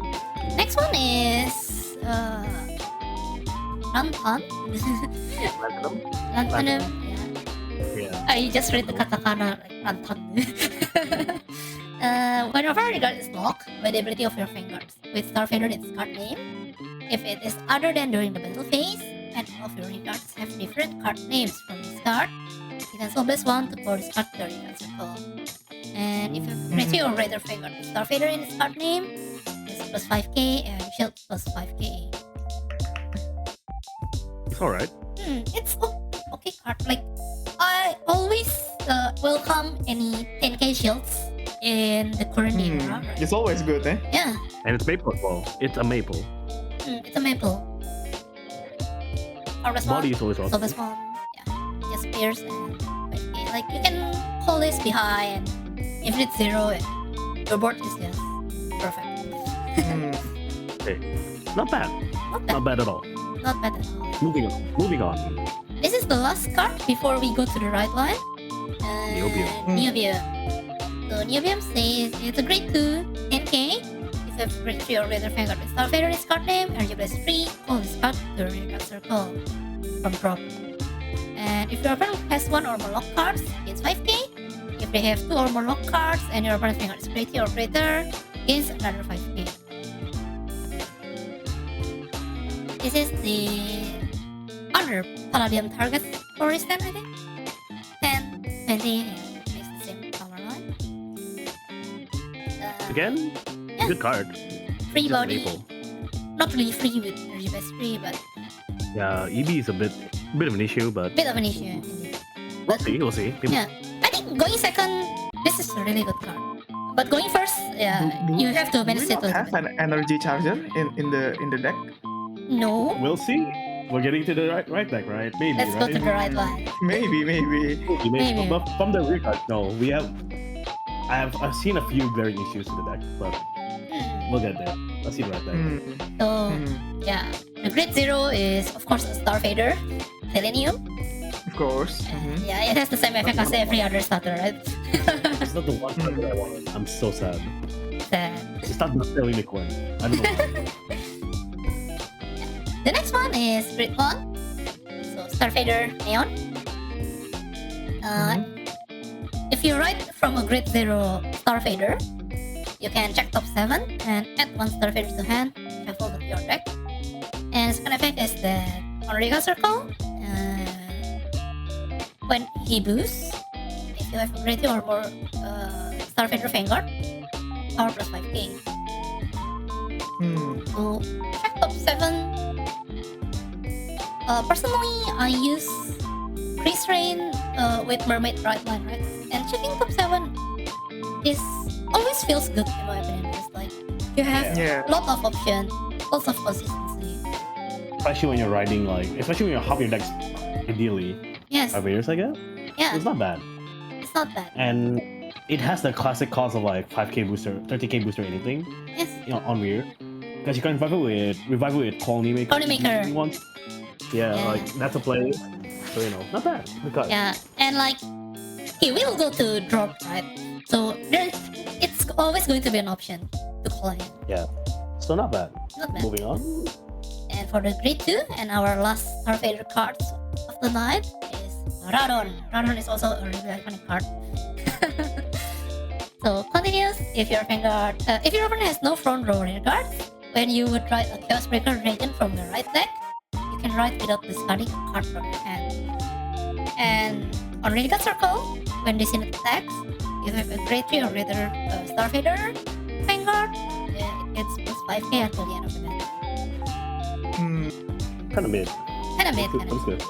next one is Rantan. Platinum. Rantanum. Yeah. Yeah. I just read the katakana like Rantan. Whenever a card is blocked by the ability of your Vanguards with Starfader in its card name, if it is other than during the battle phase, and all of your Vanguards have different card names from this card, you can solve this one to pour this card to the Regal Circle. And if you have grade 3 or greater Vanguard with Starfader in its card name, it's plus 5k and shield plus 5k. It's alright. It's okay card. Like, I always welcome any 10k shields in the current era, right? It's always good, eh? Yeah, And it's maple as well. It's a maple. it's a maple. Harvest Body one, is always awesome. Harvest one, yeah, just pierce and 5k. Like, you can call this be high, and if it's 0, your board is just perfect. Hmm. Hey, not bad. Not bad, Not bad at all. not bad at all. Moving on. This is the last card before we go to the right line. Niobium. Niobium. So Niobium says it's a grade 2, 10k. If you have grade 3 or greater Vanguard with Starfader in its card name, and you place 3, call this card to the Regal Circle from drop. And if your opponent has 1 or more lock cards, it's 5k. If they have 2 or more lock cards and your opponent's Vanguard is grade 3 or greater, it's another 5k. This is the other Palladium target for resistance, I think. 10, 20, and makes the same power line. Again, Yeah. good card. Free Just a body. maple. Not really free with energy base free, but Yeah, EB is a bit of an issue, but bit of an issue. Indeed. we'll see. People, Yeah, I think going second this is a really good card. But going first, yeah, you have to Do we manage it not a little have bit. an energy charger in the deck? No, We'll see. We're getting to the right deck, right? Maybe, let's go right? to the right line. Maybe. Maybe. But from the rear card, no. I've seen a few glaring issues with the deck, but Hmm. we'll get there. Let's see the right deck. Hmm. So Hmm. yeah, the Grid Zero is of course a Starfader, Selenium. Of course. Mhm. Yeah, it has the same effect as every other starter, right? It's not the one card that I wanted. I'm so sad. Sad. It's not the unicorn. I don't know why. The next one is Grid One. So Starfader Neon. If you write from a Grid Zero Starfader, you can check top 7 and add one Starfader to hand, shuffle to your deck. And second effect is that on Regal Circle, when he boosts, if you have a Grid 2 or more Starfader Vanguard, power plus 5k. Hmm. So check top 7. Personally, I use Chris Rain with Mermaid Right Line, right? And checking top 7 is always feels good in my opinion. It's like you have Yeah. lot of options, lots of consistency. Especially when you're riding especially when you're half your decks, ideally, Yes, Raiders, I guess. yeah, It's not bad. it's not bad. And it has the classic cost of 5k booster, 30k booster, anything, Yes, on rear. Because you can revive it with Colony Maker. Colony Maker. Once. Yeah, Yeah. that's a play. So not bad. Because yeah, and he will go to drop, right? So it's always going to be an option to call him. so not bad. Not bad. Moving on. And for the grade 2 and our last Starfader cards of the night is Radon. Radon is also a really iconic card. So continues if your Vanguard, if your opponent has no front row rear cards, when you would write a Chaos Breaker Dragon from your right deck, you can write without discarding a card from your hand. And on Renegade Circle, when this unit attacks, if you have a grade 3 or greater Starfader Vanguard, it gets plus 5k until the end of the match. Hmm. Kind of mid. Kinda mid, That's kinda mid. good.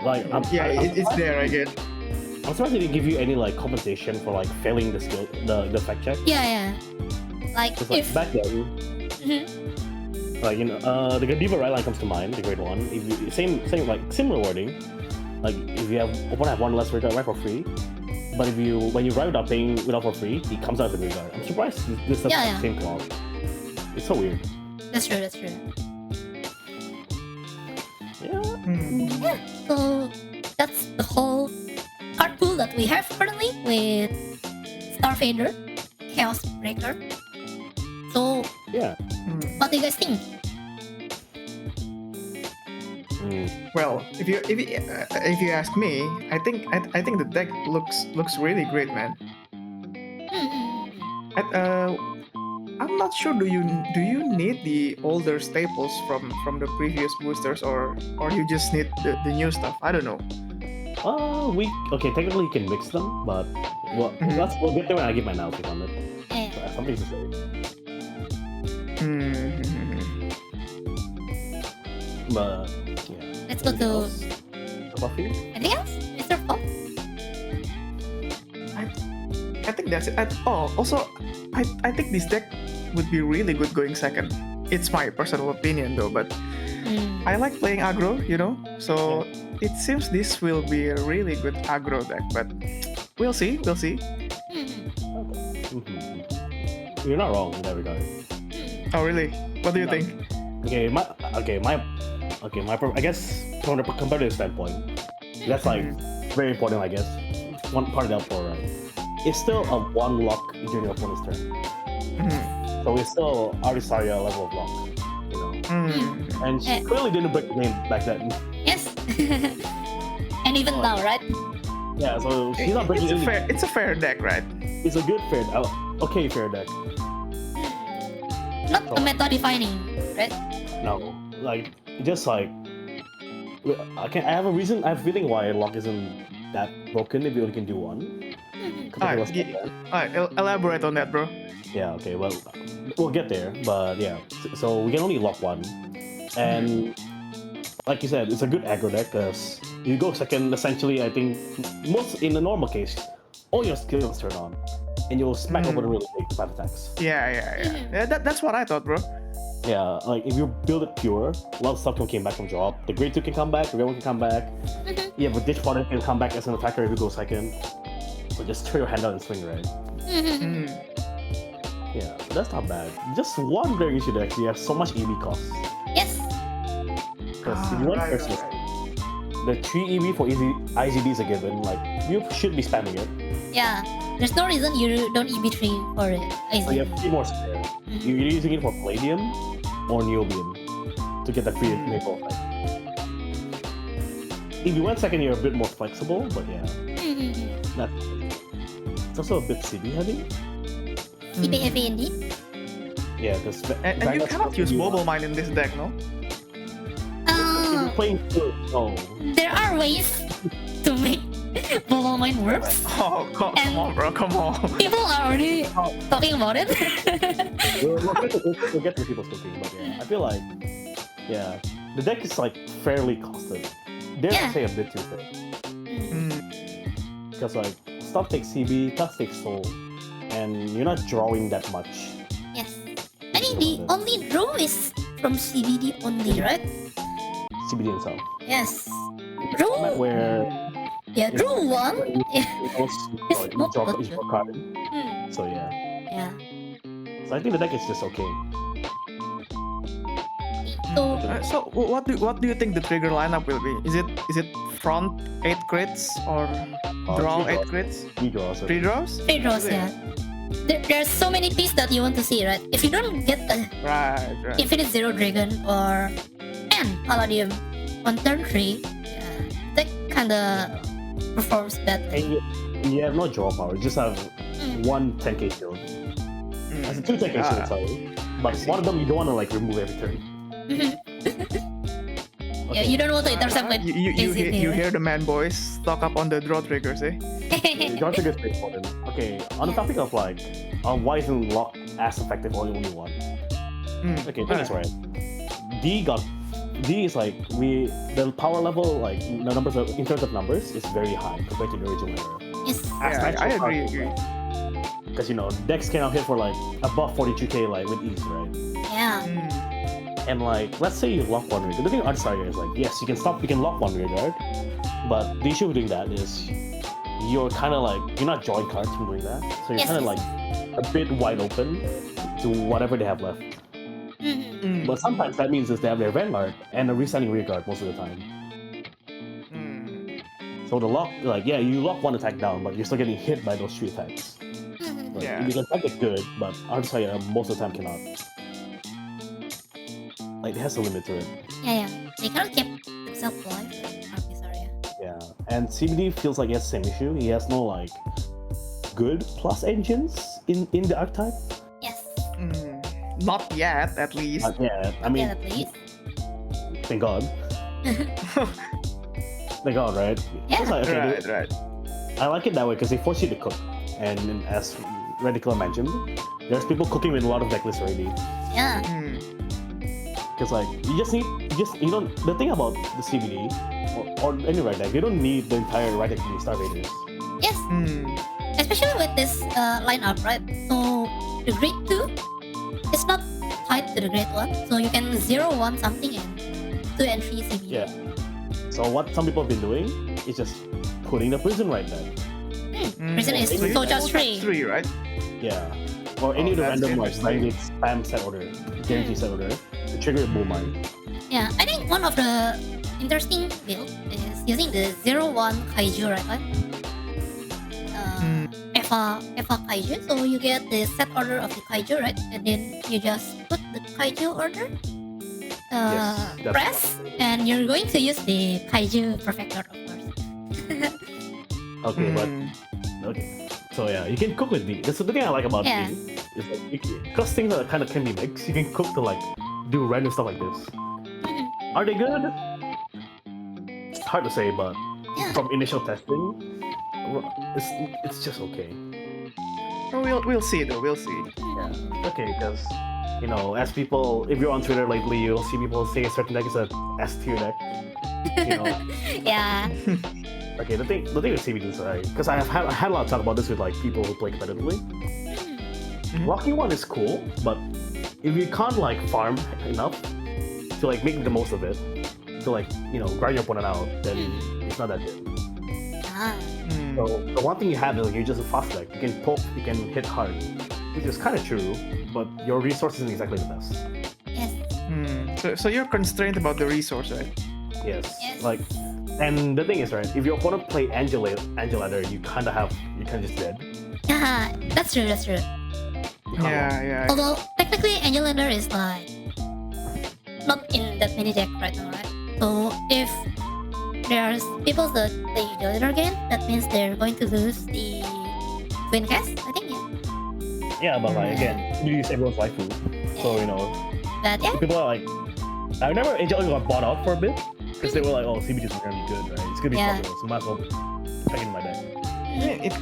Yeah. Yeah, it's there, I guess. I'm surprised they didn't give you any compensation for failing the skill, the fact check. Yeah, yeah. Like Because if back then, Mhm. the Godiva right line comes to mind, the grade 1. If you, similar wording. If you have one less regard right for free, but when you ride without paying without for free, he comes out of the regard. I'm surprised this doesn't Yeah, have the same clause. It's so weird. that's true, that's true. Yeah. Hmm. Yeah, so that's the whole card pool that we have currently with Starfader, Chaos Breaker. So Yeah. Hmm. what do you guys think? Well, if you ask me, I think the deck looks really great, man. Hmm. I'm not sure. Do you need the older staples from the previous boosters, or you just need the new stuff? I don't know. Technically you can mix them, but we'll get there when I give my analysis on it. Yeah. Something to say. Hmm. But yeah. Let's go Anything to else? Buffy? anything else, Mr. Pop? I think that's it. Also, I think this deck would be really good going second. It's my personal opinion though, but Hmm. I like playing aggro, so it seems this will be a really good aggro deck, but we'll see. Hmm. Mhm. You're not wrong in that regard. Oh, really? What do you No. think? I guess from the competitive standpoint, that's very important. I guess one part of that for right. It's still a one lock during your opponent's turn, Mhm. so it's still Arisaria level of lock, Mm. And she clearly didn't break the game back then. Yes. And even now, right? Yeah, so she's not breaking It's it. it's a fair deck, right? It's a good fair, fair deck. Not a meta defining, right? No, just I have a reason. I have a feeling why lock isn't that broken if you only can do one. compared to what's back then. Alright, elaborate on that, bro. Yeah, okay, well, we'll get there, but yeah, so we can only lock one. And like you said, it's a good aggro deck because you go second, essentially, I think, in the normal case, all your skills turn on, and you'll smack over the really big 5 attacks. Yeah. That's what I thought, bro. Yeah, like if you build it pure, a lot of stuff can come back from drop. The grade 2 can come back, the grade 1 can come back. Yeah, but Ditch Fodder can come back as an attacker if you go second. So just throw your hand out and swing, right? Yeah, that's not bad. Just one very issue that actually have so much EV cost. Yes. Because if you want first, the 3 EV for IGD is a given. Like, you should be spamming it. Yeah. There's no reason you don't EB3 for it. So you have 3 more spare. You're either using it for Palladium or Neobium to get the free maple effect. If you went second, you're a bit more flexible, but yeah. It's also a bit CB heavy. CB heavy indeed. Yeah, because And you cannot use Bubble Mine in this deck, no? If you're playing good, no. There are ways to make Bubble Mine works. Oh, come on, bro, come on. People are already talking about it. We'll get to people's cooking, but yeah, I feel like, yeah, the deck is like fairly costed. Dare I say a bit too thick. Because like, stuff takes CB, stuff takes soul, and you're not drawing that much. Yes. I think the only draw is from CBD only, right? CBD itself. Yes. Draw. Where Yeah, draw 1. Yeah. you draw each card. So yeah. Yeah. So I think the deck is just okay. So So what do you think the trigger lineup will be? Is it front 8 crits or draw 8 crits? 3 draws. 3 draws? 3 draws, yeah. There's so many pieces that you want to see, right? If you don't get a Right. Infinite Zero Dragon or Palladium on turn 3, that kinda performs better. And you have no draw power, you just have one 10k shield. That's a 2 10k shield, sorry. But one of them you don't want to like remove every turn. Yeah, you don't want to intercept with You hear the man boys stock up on the draw triggers, eh? Draw triggers is important. Okay, on the topic of like, why isn't lock as effective or only one? Okay, thing is right. D is like the power level, like the numbers in terms of numbers is very high compared to the original era. Yes. Yeah, I agree. Because you know decks cannot hit for like above 42k like with ease, right? Yeah. And like, let's say you lock one rear guard. The thing with Artstarter is like, yes, you can lock one rear guard, but the issue with doing that is you're kind of like, you're not drawing cards from doing that, so you're kind of like a bit wide open to whatever they have left. But sometimes that means is they have their Vanguard and a resetting rear guard most of the time. So the lock, like, yeah, you lock one attack down, but you're still getting hit by those 3 attacks. Like, Yeah. you can attack it good, but Artstarter most of the time cannot. Like, it has a limit to it. Yeah. They cannot keep themselves alive. Yeah, and CBD feels like he has the same issue. He has no like good plus engines in the archetype. Yes. Not yet, at least. Yeah, I mean, At least. thank God. Thank God, right? Yeah. It's like, okay, Right. I like it that way because they force you to cook. And as Radical mentioned, there's people cooking with a lot of deck lists already. Yeah. Because like you don't. The thing about the CBD or any right deck, you don't need the entire right deck to be Star Raiders. Yes. Especially with this lineup, right? So the grade 2 is not tied to the grade 1, so you can 0-1 something and 2 and 3 CBD. Yeah. So what some people have been doing is just putting the prison right there. Prison is so just 3. 3, right? Yeah. Or any of the that's random ones, interesting. like spam set order, guarantee set order, to trigger a bull mine. Yeah, I think one of the interesting build is using the 0-1 Kaiju, right? Eva Kaiju, so you get the set order of the Kaiju, right? And then you just put the Kaiju order, Yes, that's press, and you're going to use the Kaiju Perfector, of course. Okay, but okay. So yeah, you can cook with D. That's the thing I like about Yeah. D. Is like because things that kind of can be mixed, you can cook to like do random stuff like this. Are they good? It's hard to say, but Yeah. from initial testing, it's just okay. We'll see though. We'll see. Yeah. Okay, because you know, as people, if you're on Twitter lately, you'll see people say a certain deck is a S tier deck. You know, Yeah. Okay, the thing with CBD is right, because I had a lot of talk about this with like people who play competitively. Locking one is cool, but if you can't like farm enough to like make the most of it, to like grind your opponent out, then it's not that good. Ah. So the one thing you have is you're just a fast deck. You can poke, you can hit hard, which is kind of true, but your resource isn't exactly the best. Yes. So you're constrained about the resource, right? Yes. Yes. Like, and the thing is, right, if your opponent play Angel Ladder, you kind of just dead. Yeah, that's true. You can't walk. Yeah. Although technically, Angel Ender is like not in that mini deck right now, right? So if there's people that play Angel Ender again, that means they're going to lose the Twin Cast, I think. Yeah, but like again, you use everyone's waifu, so But yeah, people are like, I remember Angel got bought out for a bit because they were like, oh, CBD is gonna be good, right? It's gonna be Yeah. popular, so might as well pack it in my deck.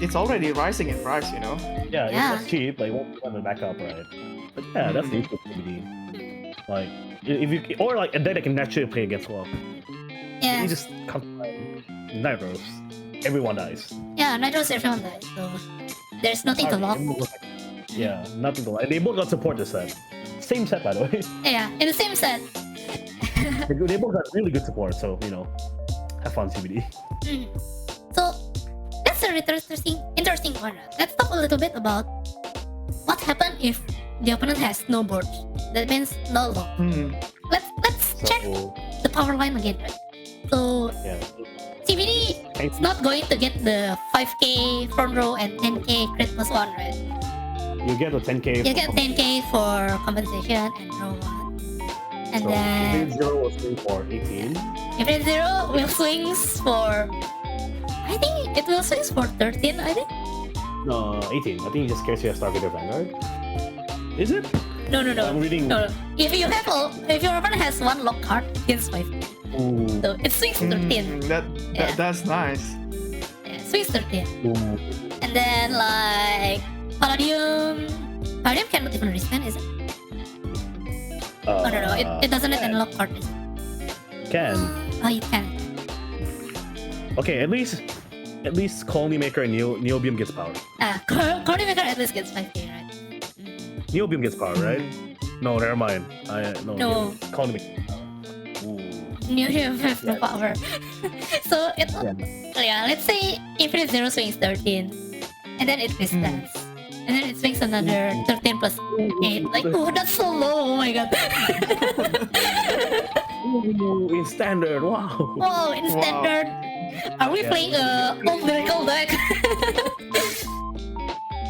It's already rising in price, Yeah, Yeah. it's cheap, like won't want to back up, right? But yeah, that's the use of CBD. Like if you or like a deck that can naturally play against Lock. yeah, You just come Nitros, everyone dies. yeah. Nitros everyone dies, so there's nothing to lock. Yeah, nothing to lock. And they both got support this set. Same set, by the way. Yeah, in the same set. They both got really good support, so have fun, CBD. So that's a interesting one. Let's talk a little bit about what happened if the opponent has no board. That means no lock. Let's check So the power line again, right? So yeah, CBD is not going to get the 5k front row and 10k crit plus one, right? you get a 10k. You get 10k for compensation and row one. And So then Grade 0 was swing for 18. if it's 0 will swings for, I think it will swings for 13, I think. No, 18. I think he just cares you have Stargazer Vanguard. Is it? No. I'm reading. No. If your opponent has one lock card, it gets 5. Ooh. So it swings 13. That that's nice. Yeah, swings 13. Ooh. And then like Palladium cannot even respond, is it? Oh no, it doesn't have any lock card, is it? Can. Oh, it can. Okay, at least Colony Maker and Neobium gets power. Cordy Maker at least gets 5k, right? Neobium gets power, right? No, never mind. No. Colony Maker. Ooh. New have no power. So it let's say if it is 0 swings 13, and then it restarts. And then it swings another 13 plus 8. Like, oh, that's so low. Oh my god. Ooh, in standard, wow. Whoa, in standard. Are we playing a old lyrical deck?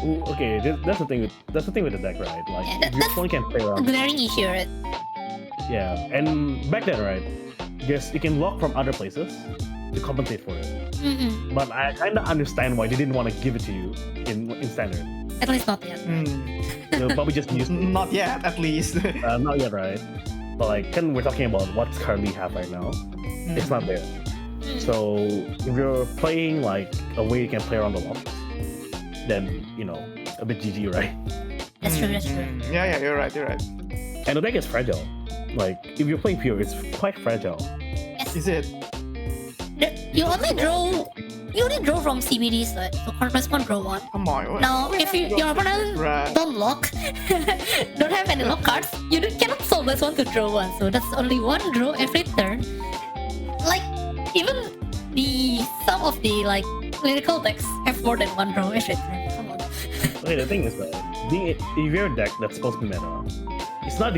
Ooh, okay, that's the thing with the deck, right? Like, Yeah, if your opponent can play A around. glaring issue, right? Yeah, and back then, right? Yes, you can lock from other places to compensate for it. But I kind of understand why they didn't want to give it to you in standard. At least not yet. They'll probably just use it. Not yet, at least. Not yet, right? But like, we're talking about what's currently have right now. It's not there. So if you're playing like a way you can play around the locks, then a bit GG, right? That's true. Yeah, you're right. And the deck is fragile. Like if you're playing pure, it's quite fragile. Is it? You only draw from CBD side, so card press 1, draw 1. Come on. Now, if your opponent Right. don't lock, don't have any lock cards, you cannot solve this one to draw 1. So that's only 1 draw every turn. Like, even some of the like lyrical decks have more than 1 draw every turn. Come on. Okay, the thing is that if you're a deck that's supposed to be meta, it's not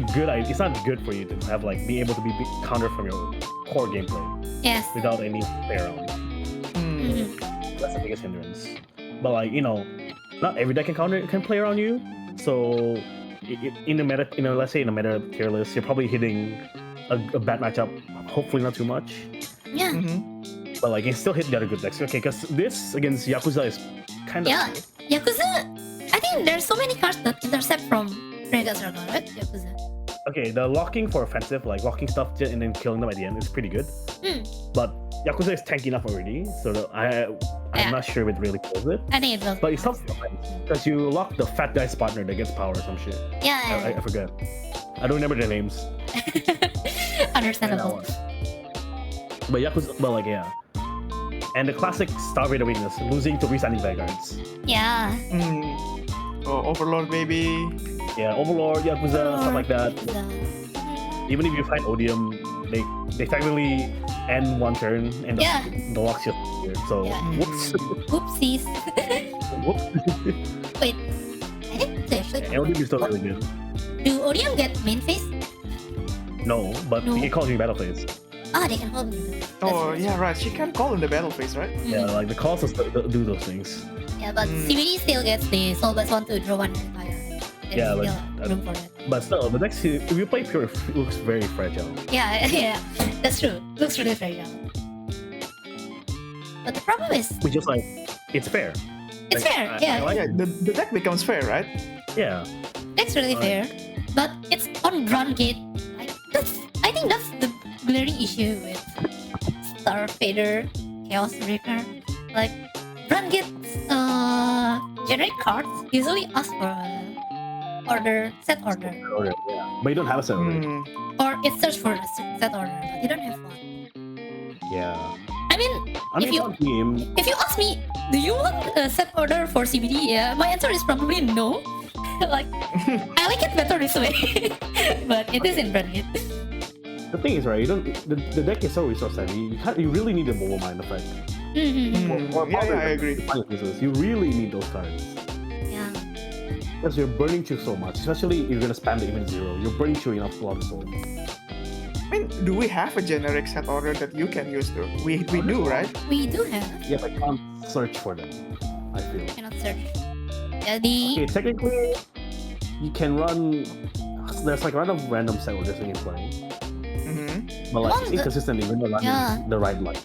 good for you to have like be able to be countered from your core gameplay Yes. without any play around. That's the biggest hindrance. But like not every deck can play around you. So in the meta, let's say in a meta tier list, you're probably hitting a bad matchup. Hopefully not too much. Yeah. But like it still hit the other good decks. Okay, because this against Yakuza is kind of Yeah. Yakuza. I think there's so many cards that intercept from Renegade Circle, right? Yakuza. okay. The locking for offensive, like locking stuff and then killing them at the end, is pretty good. But Yakuza is tanky enough already, so I'm not sure if it really kills it. I think it will. But it's not because you lock the fat guy's partner that gets power or some shit. Yeah. I forget. I don't remember their names. Understandable. But Yakuza, but like yeah. And the classic Star Raider weakness, losing to freestanding vanguards. Yeah. Oh, Overlord, baby. Yeah, Overlord, Yakuza, stuff like that. Even if you fight Odium, they technically end one turn and the lock's just weird. So whoops. Oopsies. Whoops. Wait, I think they actually. Odium is still really good. Do Odium get main phase? No, but No. it calls you battle phase. Ah, they can hold me. Oh, yeah, right. She can call in the battle phase, right? Yeah, like the calls do those things. Yeah, but CBD still gets the Soul Blast 1 to draw 1 and retire. There's Yeah, still room for that. But still, the next if you play pure, it looks very fragile. Yeah, yeah, that's true. Looks really fragile. But the problem is, Which is like, it's fair. it's Like, fair. I Yeah, like Yeah, the deck becomes fair, right? Yeah. that's really fair. But it's on run gate. I think that's the glaring issue with Star Fader, Chaos Reaper. Like run gate, generic cards usually ask for set order, Yeah. But you don't have a set order. or it search for a set order, but you don't have one. Yeah. I mean, I mean, on team, if you ask me, do you want a set order for CBD? Yeah, my answer is probably no. Like, I like it better this way, but it is in Brandgate. the thing is, right? You don't. The deck is so resource heavy. You really need a mobile mind effect. I agree. You really need those cards. Yeah. Because you're burning through so much, especially if you're gonna spam the even zero. You're burning through enough block soul. I mean, do we have a generic set order that you can use though? We do, right? We do have. Yeah, but I can't search for them. I feel. Cannot search. Yeah, the Okay, technically, you can run. There's like random set orders when you're playing, but like it's inconsistent even running the right line.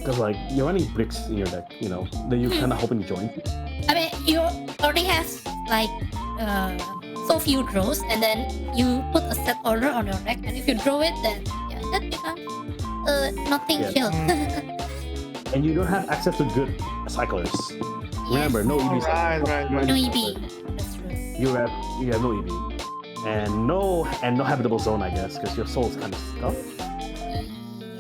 Because like you're running bricks in your deck, you know, that you kind of hoping to join. I mean, you already have like so few draws, and then you put a set order on your deck, and if you draw it, then yeah, that becomes nothing chill. And you don't have access to good cyclers. Remember, no EV. Right. No EB. That's true. You have no EV, and no habitable zone, I guess, because your soul's kind of stuck.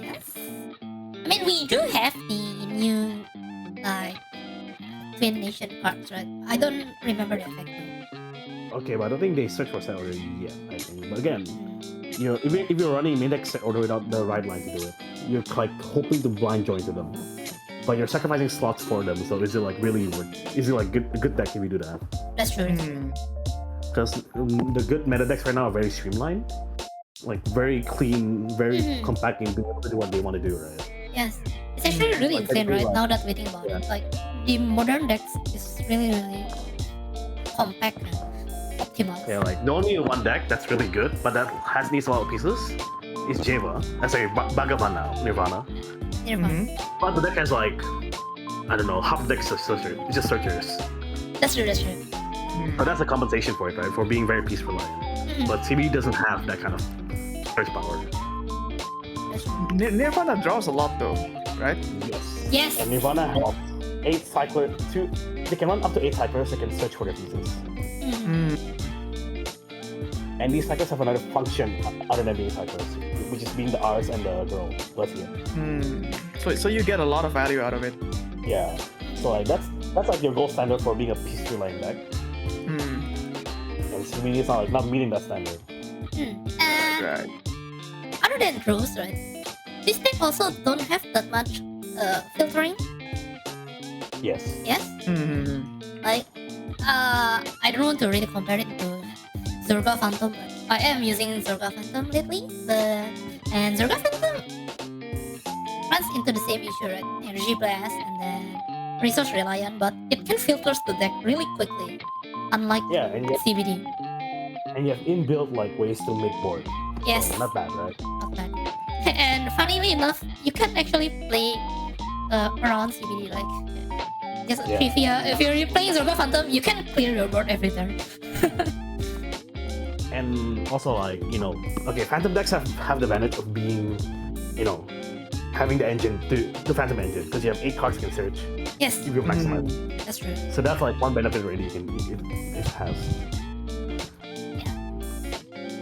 Yes. I mean, we do have the new like Twin Nation cards, right? I don't remember the effect though. Okay, but I don't think they search for set order yet. I think, but again, if you're running main deck set order without the right line to do it, you're like hoping to blind join to them. But you're sacrificing slots for them, so is it like really worth? Is it like a good deck if you do that? That's true. Because the good meta decks right now are very streamlined, like very clean, very compact in being able to do what they want to do, right? Yes. It's actually really insane, right? Now that we think about it, like the modern decks is really compact and optimized. Yeah, like the only one deck that's really good, but that needs a lot of pieces, is Java. Sorry, Bhagavan now, Nirvana. But the deck has like, I don't know, half the deck is just searchers. That's true. But that's a compensation for it, right? For being very peace reliant. But CBD doesn't have that kind of search power. Nirvana draws a lot though, right? Yes. And Nirvana has 8 cyclers. They can run up to 8 cyclers. They can search for their pieces. And these cyclers have another function other than being cyclers, which is being the R's and the girl. Let's see. So you get a lot of value out of it. Yeah. So like that's like your gold standard for being a peace reliant deck. And CBD is not meeting that standard. Right. Other than draws, right? This deck also don't have that much filtering. Yes. Yes. Like, I don't want to really compare it to Zurga Phantom, but I am using Zurga Phantom lately. And Zurga Phantom runs into the same issue, right? Energy blast and then resource reliant, but it can filters the deck really quickly, unlike CBD. And you have inbuilt like ways to make board. Yes. So, not bad, right? Not bad. And funnily enough, you can actually play around CBD, like just trivia. If you're playing Zurga Phantom, you can clear your board every turn. And also like, okay, Phantom decks have the advantage of being, having the engine, the Phantom engine, because you have 8 cards you can search. Yes. If you maximize. That's true. So that's like one benefit already it has.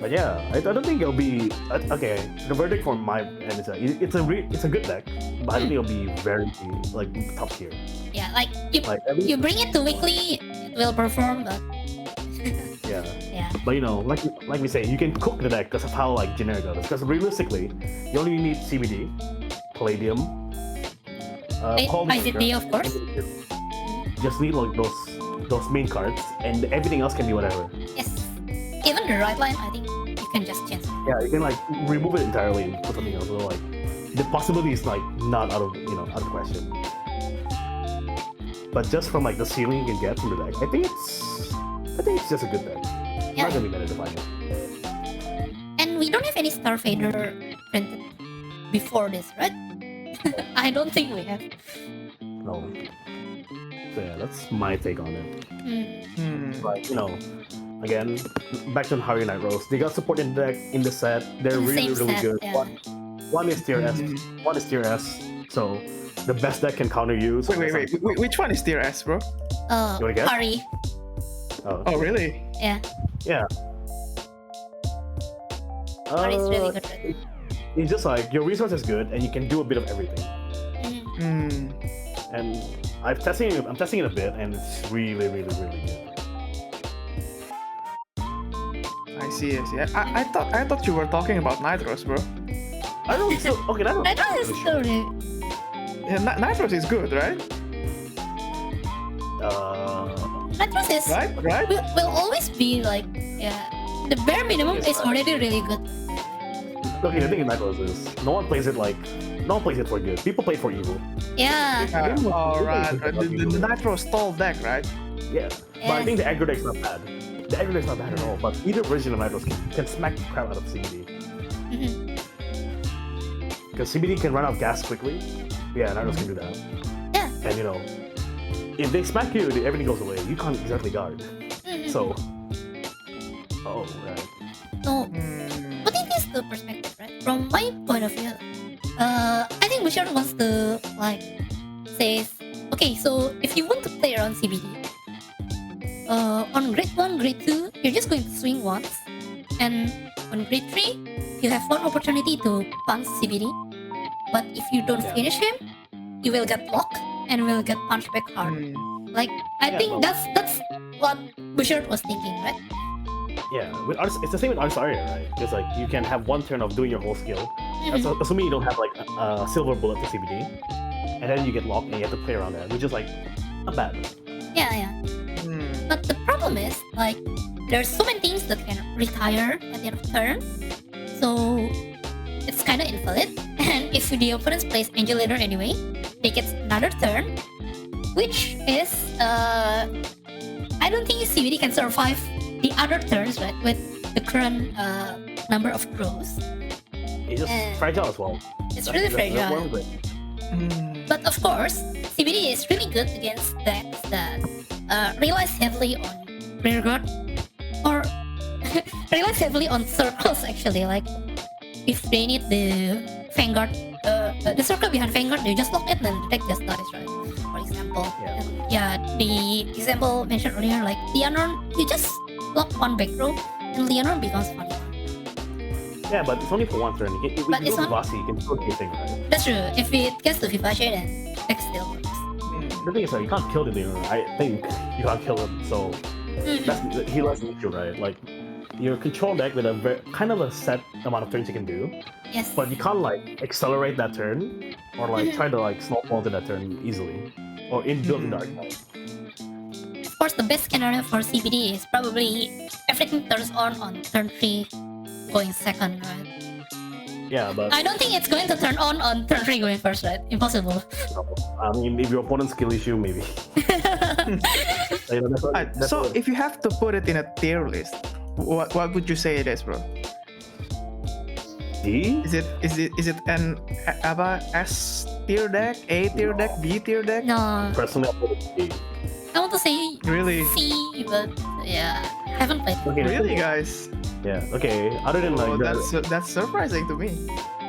But yeah, I don't think it'll be okay. The verdict for my end is it's a good deck, but I don't think it'll be very like top tier. Yeah, like Like you bring it to weekly, it will perform, but yeah. yeah. But like we say, you can cook the deck because of how like generic it is. Because realistically, you only need CBD, Palladium, PoV, ICD, of course. just need like those main cards, and everything else can be whatever. Yes. Even the right line, I think you can just change it. Yeah, you can like remove it entirely and put something else. So like the possibility is like not out of out of question. But just from like the ceiling you can get from the deck, I think it's just a good deck. It's Yeah. not gonna be better to find it. And we don't have any Starfader printed before this, right? I don't think we have. No. So yeah, that's my take on it. Mm. But again, back to Harry Night Rose. They got support in the deck in the set. They're In the really, same really set, good. yeah. One is tier S, one is tier S. So the best deck can counter you. So Wait. Which one is tier S, bro? You wanna guess? Harry. Oh, really? Yeah. Yeah. Harry's really good. Right? It's just like your resource is good and you can do a bit of everything. Mm. And I'm testing it a bit and it's really, really, really good. I see. I thought you were talking about Nitros, bro. I don't so okay, that's I don't know story. Yeah, Nitros is good, right? Nitros is Right? will always be like, yeah. The bare minimum is already really good. Okay, the thing in Nitros is no one plays it for good. People play it for evil. Yeah. Alright. The Nitro stall deck, right? Yeah. But I think the aggro deck's not bad. The aggro deck's not bad at all. But either version of Nitros can smack the crap out of CBD. Mhm. Because CBD can run out of gas quickly. Yeah, Nitros can do that. Yeah. And if they smack you, everything goes away. You can't exactly guard. Mhm. So, right. So, putting this to perspective, right? From my point of view, I think Bouchard wants to says, okay, so if you want to play around CBD, on grade 1, grade 2, you're just going to swing once, and on grade 3, you have one opportunity to punch CBD. But if you don't finish him, you will get blocked and will get punched back hard. I think that's what Bouchard was thinking, right? Yeah, it's the same with Arsaria, right? Because you can have one turn of doing your whole skill. That's assuming you don't have a silver bullet to CBD, and then you get locked and you have to play around that, which is not bad. Yeah. But the problem is there's so many things that can retire at the end of turn, so it's kind of invalid. And if the opponent plays Angel Leader anyway, they get another turn, which is I don't think CBD can survive the other turns, right? With the current number of crows. It's just fragile as well. It's really fragile. But of course, CBD is really good against decks that relies heavily on rearguard or relies heavily on circles actually. If they need the Vanguard, the circle behind Vanguard, you just lock it and the deck just dies, right? For example. The example mentioned earlier, Leonor, you just lock one back row and Leonor becomes funny. Yeah, but it's only for one turn. If you go to Vasi, you can still do anything, right? That's true. If it gets to Vivace, then deck still works. The thing is, you can't kill the Leonor. I think you can't kill him, so he lets you, right? Your control deck with kind of a set amount of turns you can do. Yes. But you can't accelerate that turn or try to snowball to that turn easily or build in the archetype. Of course, the best scenario for CBD is probably everything turns on turn 3, going second, right? Yeah, but I don't think it's going to turn on turn 3 going first, right? Impossible. I mean, if your opponent's skill issue, maybe. So if you have to put it in a tier list, what would you say it is, bro? D? Is it an S tier deck, A tier deck, B tier deck? No, Personally, I put it D. I want to say Really? C, but yeah, I haven't played. Okay, Really, guys? Yeah. Okay. Other than that's surprising to me.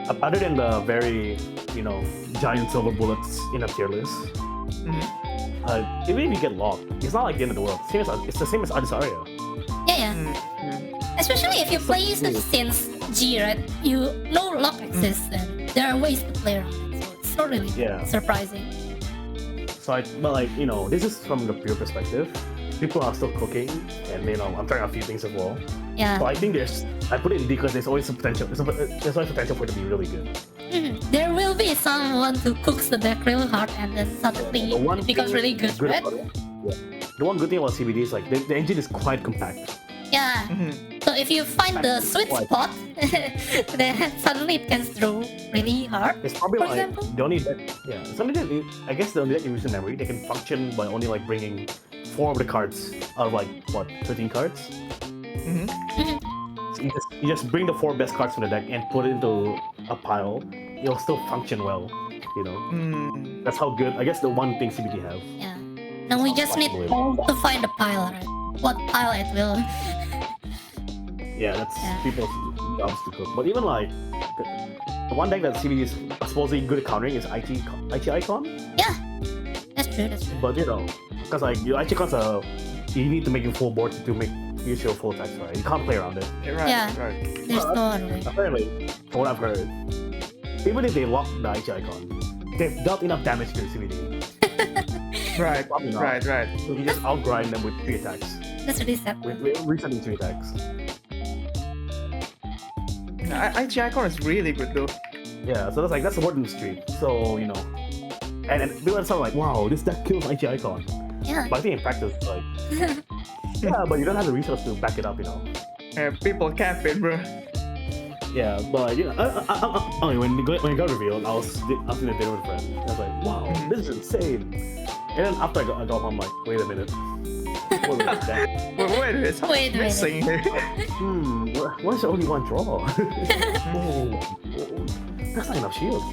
other than the very giant silver bullets in a tier list, even if you get locked, it's not the end of the world. It's the same as Adisaria. Yeah. Especially if you play since G, right? You know lock exists and there are ways to play around it. So it's not really Yeah. surprising. So, but like, this is from the pure perspective. People are still cooking, and I'm trying a few things as well. Yeah. So I think I put it in D because there's always a potential. There's always potential for it to be really good. There will be someone who cooks the deck really hard and then suddenly The one it becomes thing really good, right? about it- yeah. The one good thing about CBD is like the engine is quite compact. Yeah. So if you find the sweet spot, then suddenly it can throw really hard. It's probably For like example? the only deck. Yeah, it's only that. I guess the only deck in recent memory they can function by only like bringing 4 of the cards out of like what 13 cards. So you just bring the 4 best cards from the deck and put it into a pile. It'll still function well. That's how good. I guess the one thing CBD have. Yeah. Now we just need to find a pile, right? What pile it will. Yeah, that's Yeah. people's jobs to cook. But even like the one deck that CBD is supposedly good at countering is IT Icon. Yeah. That's true. But because like your IT Icons you need to make your full board to use your full attacks, right? You can't play around it. Right, Yeah. right. There's no other way. Apparently, from what I've heard, even if they lock the IT Icon, they've dealt enough damage to the CBD. Right, Probably not. right. So you just outgrind them with 3 attacks. That's really sad. With resetting 3 attacks. IG Icon is really good though. Yeah, so that's the word in the street. So, and people are sort of like, wow, this deck kills IT Icon. Yeah. But I think in practice, like, yeah, but you don't have the resources to back it up, People cap it, bro. Yeah, but when it got revealed, I was in a dinner with a friend. I was like, wow, this is insane. And then after I got home, I'm like, wait a minute. What was that? Wait a minute, something's Wait a minute. missing here. Why is there only one draw? That's not enough shields.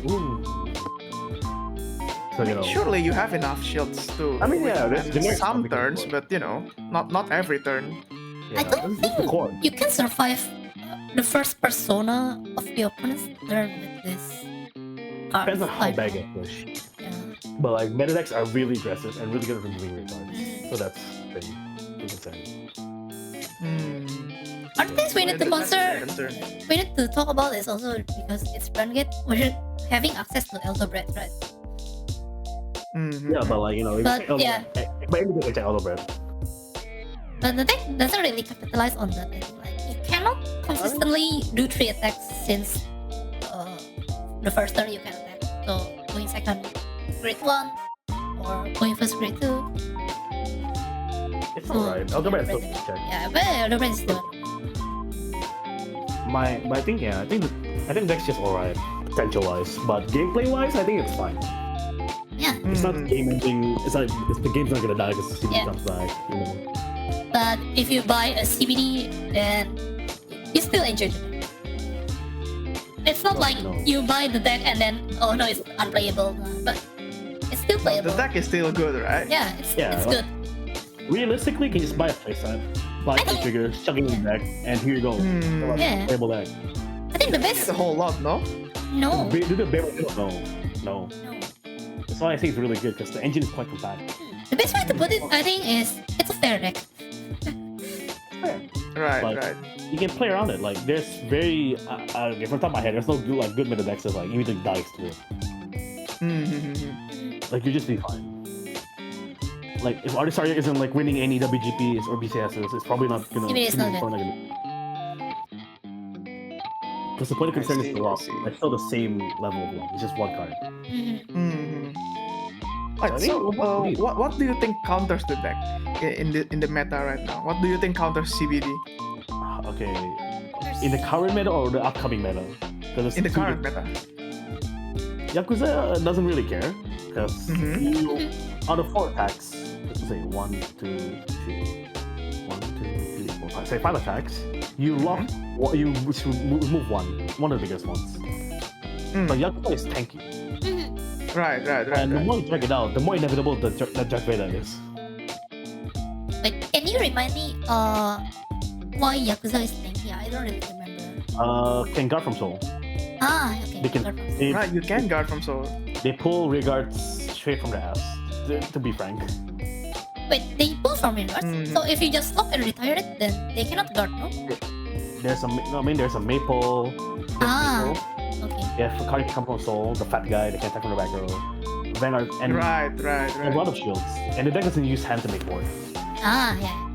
So, Surely you have enough shields to I mean, yeah, there's withstand generic some stuff turns, you but not every turn. yeah, I don't this is the core. think you can survive the first persona of the opponent's turn with this card. Depends on how bad you push. Yeah. But like meta decks are really aggressive and really good at removing rare cards. So that's pretty concerning. Other things we need to consider, Concern. we need to talk about this also because it's Brandgate. We're having access to Elder Bread, right? Yeah, but like But, yeah. But anything can check Auto Bread. But the deck doesn't really capitalize on that. I think. Like you cannot consistently do 3 attacks since the first turn you can attack. So going second, grade 1, or going first, grade 2. It's alright. Auto Bread still can check. Yeah, but Elder Bread is still. But I think the deck's just alright potential wise, but gameplay wise, I think it's fine. Yeah. It's not game ending. The game's not gonna die because the CBD Yeah. comes back. But if you buy a CBD, then you still enjoy the deck. It's not like No. you buy the deck and then oh no, it's unplayable, but it's still playable. The deck is still good, right? Yeah, it's good. Realistically, you can just buy a playset, buy I 2 think- triggers, chuck it in the deck, and here you go. Yeah. Playable deck. I think the It's best a whole lot, no? no. Do the bare minimum. No. No. That's why I think it's really good because the engine is quite compact. The best way to put it, I think, is it's a fair deck. Right, Like, right. You can play around it. Like there's very from the top of my head, there's no good meta decks that like immediately dies to it. Like you just be fine. Like if Artisaria isn't like winning any WGPs or BCSs, it's probably not gonna. CBD is not Because the point of concern I is the lock. see. It's still the same level of lock. It's just 1 card. Like, I think so, it would what do you think counters the deck in the meta right now? What do you think counters CBD Okay. In the current meta or the upcoming meta? Because in the current meta? Yakuza doesn't really care because Mhm. out of 4 attacks, let's say 1, 2, 3, 1, 2, 3, 4, 5. Say 5 attacks. You lock. You remove one of the biggest ones. But Yakuza is tanky, Right. and the more you drag it out, the more inevitable the Jack Vader is. Like, can you remind me why Yakuza is tanky? I don't really remember. Can guard from soul. Okay. They can. got it. They, Right, you can guard from soul. they pull regards straight from the ass. To be frank. Wait, they pull from regards. Mm. So if you just lock and retire it, then they cannot guard, no? there's a maple. Ah. Okay. Yeah, for card can come from soul, the fat guy that can attack from the back row. Vanguard and Right. a lot of shields. And the deck doesn't use hand to make board. Ah, yeah.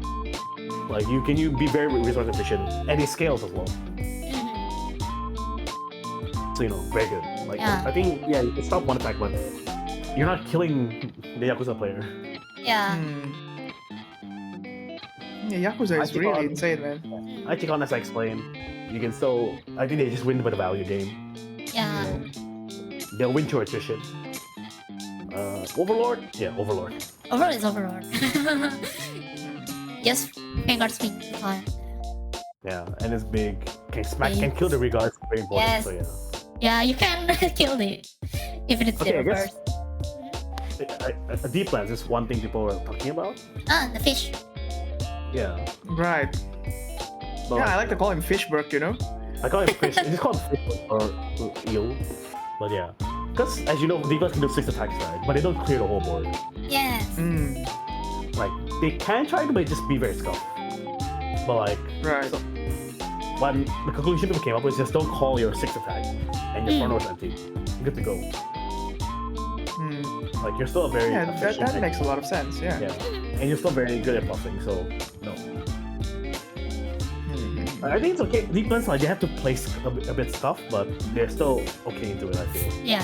Like you be very resource efficient, and it scales as well. Mhm. So very good. Like Yeah. I think you can stop one attack, but you're not killing the Yakuza player. Yeah. Yeah, Yakuza I is think really on- insane, man. I think on as I explained, you can still. I think they just win by the value game. Yeah. They'll win through attrition. Overlord? Yeah, Overlord. Overlord is Overlord. Yes, Vanguard swing fine. Yeah, and it's big. Can Big. kill the regards. Very important. Yes. So yeah. Yeah, you can kill the Infinite Okay, I Zero guess- first. A deep lens is one thing people are talking about. Ah, the fish. Yeah. Right. But Yeah, I like to call him Fishberg, you know? I call it fish. It's called fish or eel. But yeah. Because as you know, deep lens can do 6 attacks, right? But they don't clear the whole board. Yes. Mm, Like they can try to, but just be very scuffed. But like right. So- when the conclusion people came up with is just don't call your 6 attack and your front row is empty. Good to go. Mm. Like you're still a very Yeah, that efficient makes a lot of sense, yeah. yeah. And you're still very good at buffing, so no. Mhm. I think it's okay. Deep lens, like they have to place a bit stuff, but they're still okay into it, I feel. Yeah.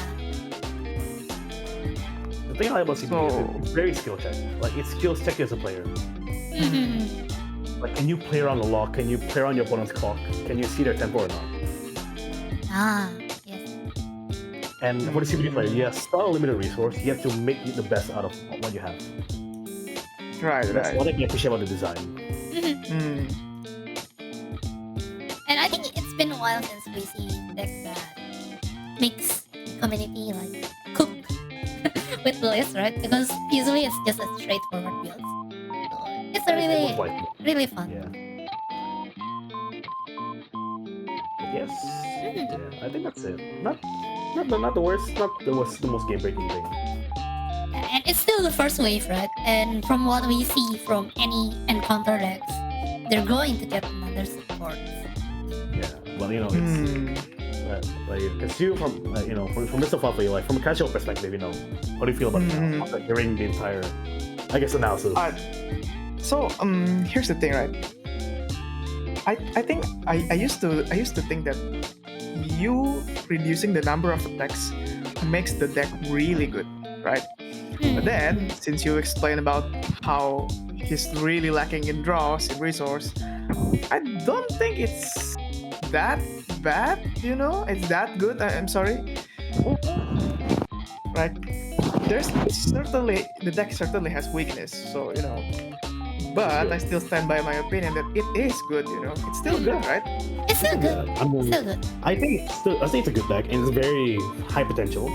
The thing I like about CBD is So- it's very skill check. Like it skills check you as a player. Mhm. Like can you play around the lock? Can you play around your opponent's clock? Can you see their tempo or not? Ah, yes. And for the CBD player, you have still a limited resource. You have to make the best out of what you have. Right, That's right. what I can appreciate about the design. Mhm. Mm. And I think it's been a while since we see decks that makes community like cook with builds, right? Because usually it's just a straightforward build. So it's a Most likely. really fun. Yeah. Yes. Yeah, I think that's it. Not the worst. Not the most game breaking thing. And it's still the first wave, right? And from what we see from any encounter decks, they're going to get another support. Yeah. Well, it's Mm. like because you from from Mr Floof, like from a casual perspective, how do you feel about it now? After hearing the entire, I guess, analysis. So here's the thing, right? I think I used to think that you reducing the number of attacks makes the deck really good, right? But then since you explained about how he's really lacking in draws, in resource, I don't think it's that bad, it's that good. I'm sorry. Right? There's certainly the deck certainly has weakness, so but I still stand by my opinion that it is good, It's still good, right? It's still good. I mean, Still good. I think it's a good deck and it's very high potential,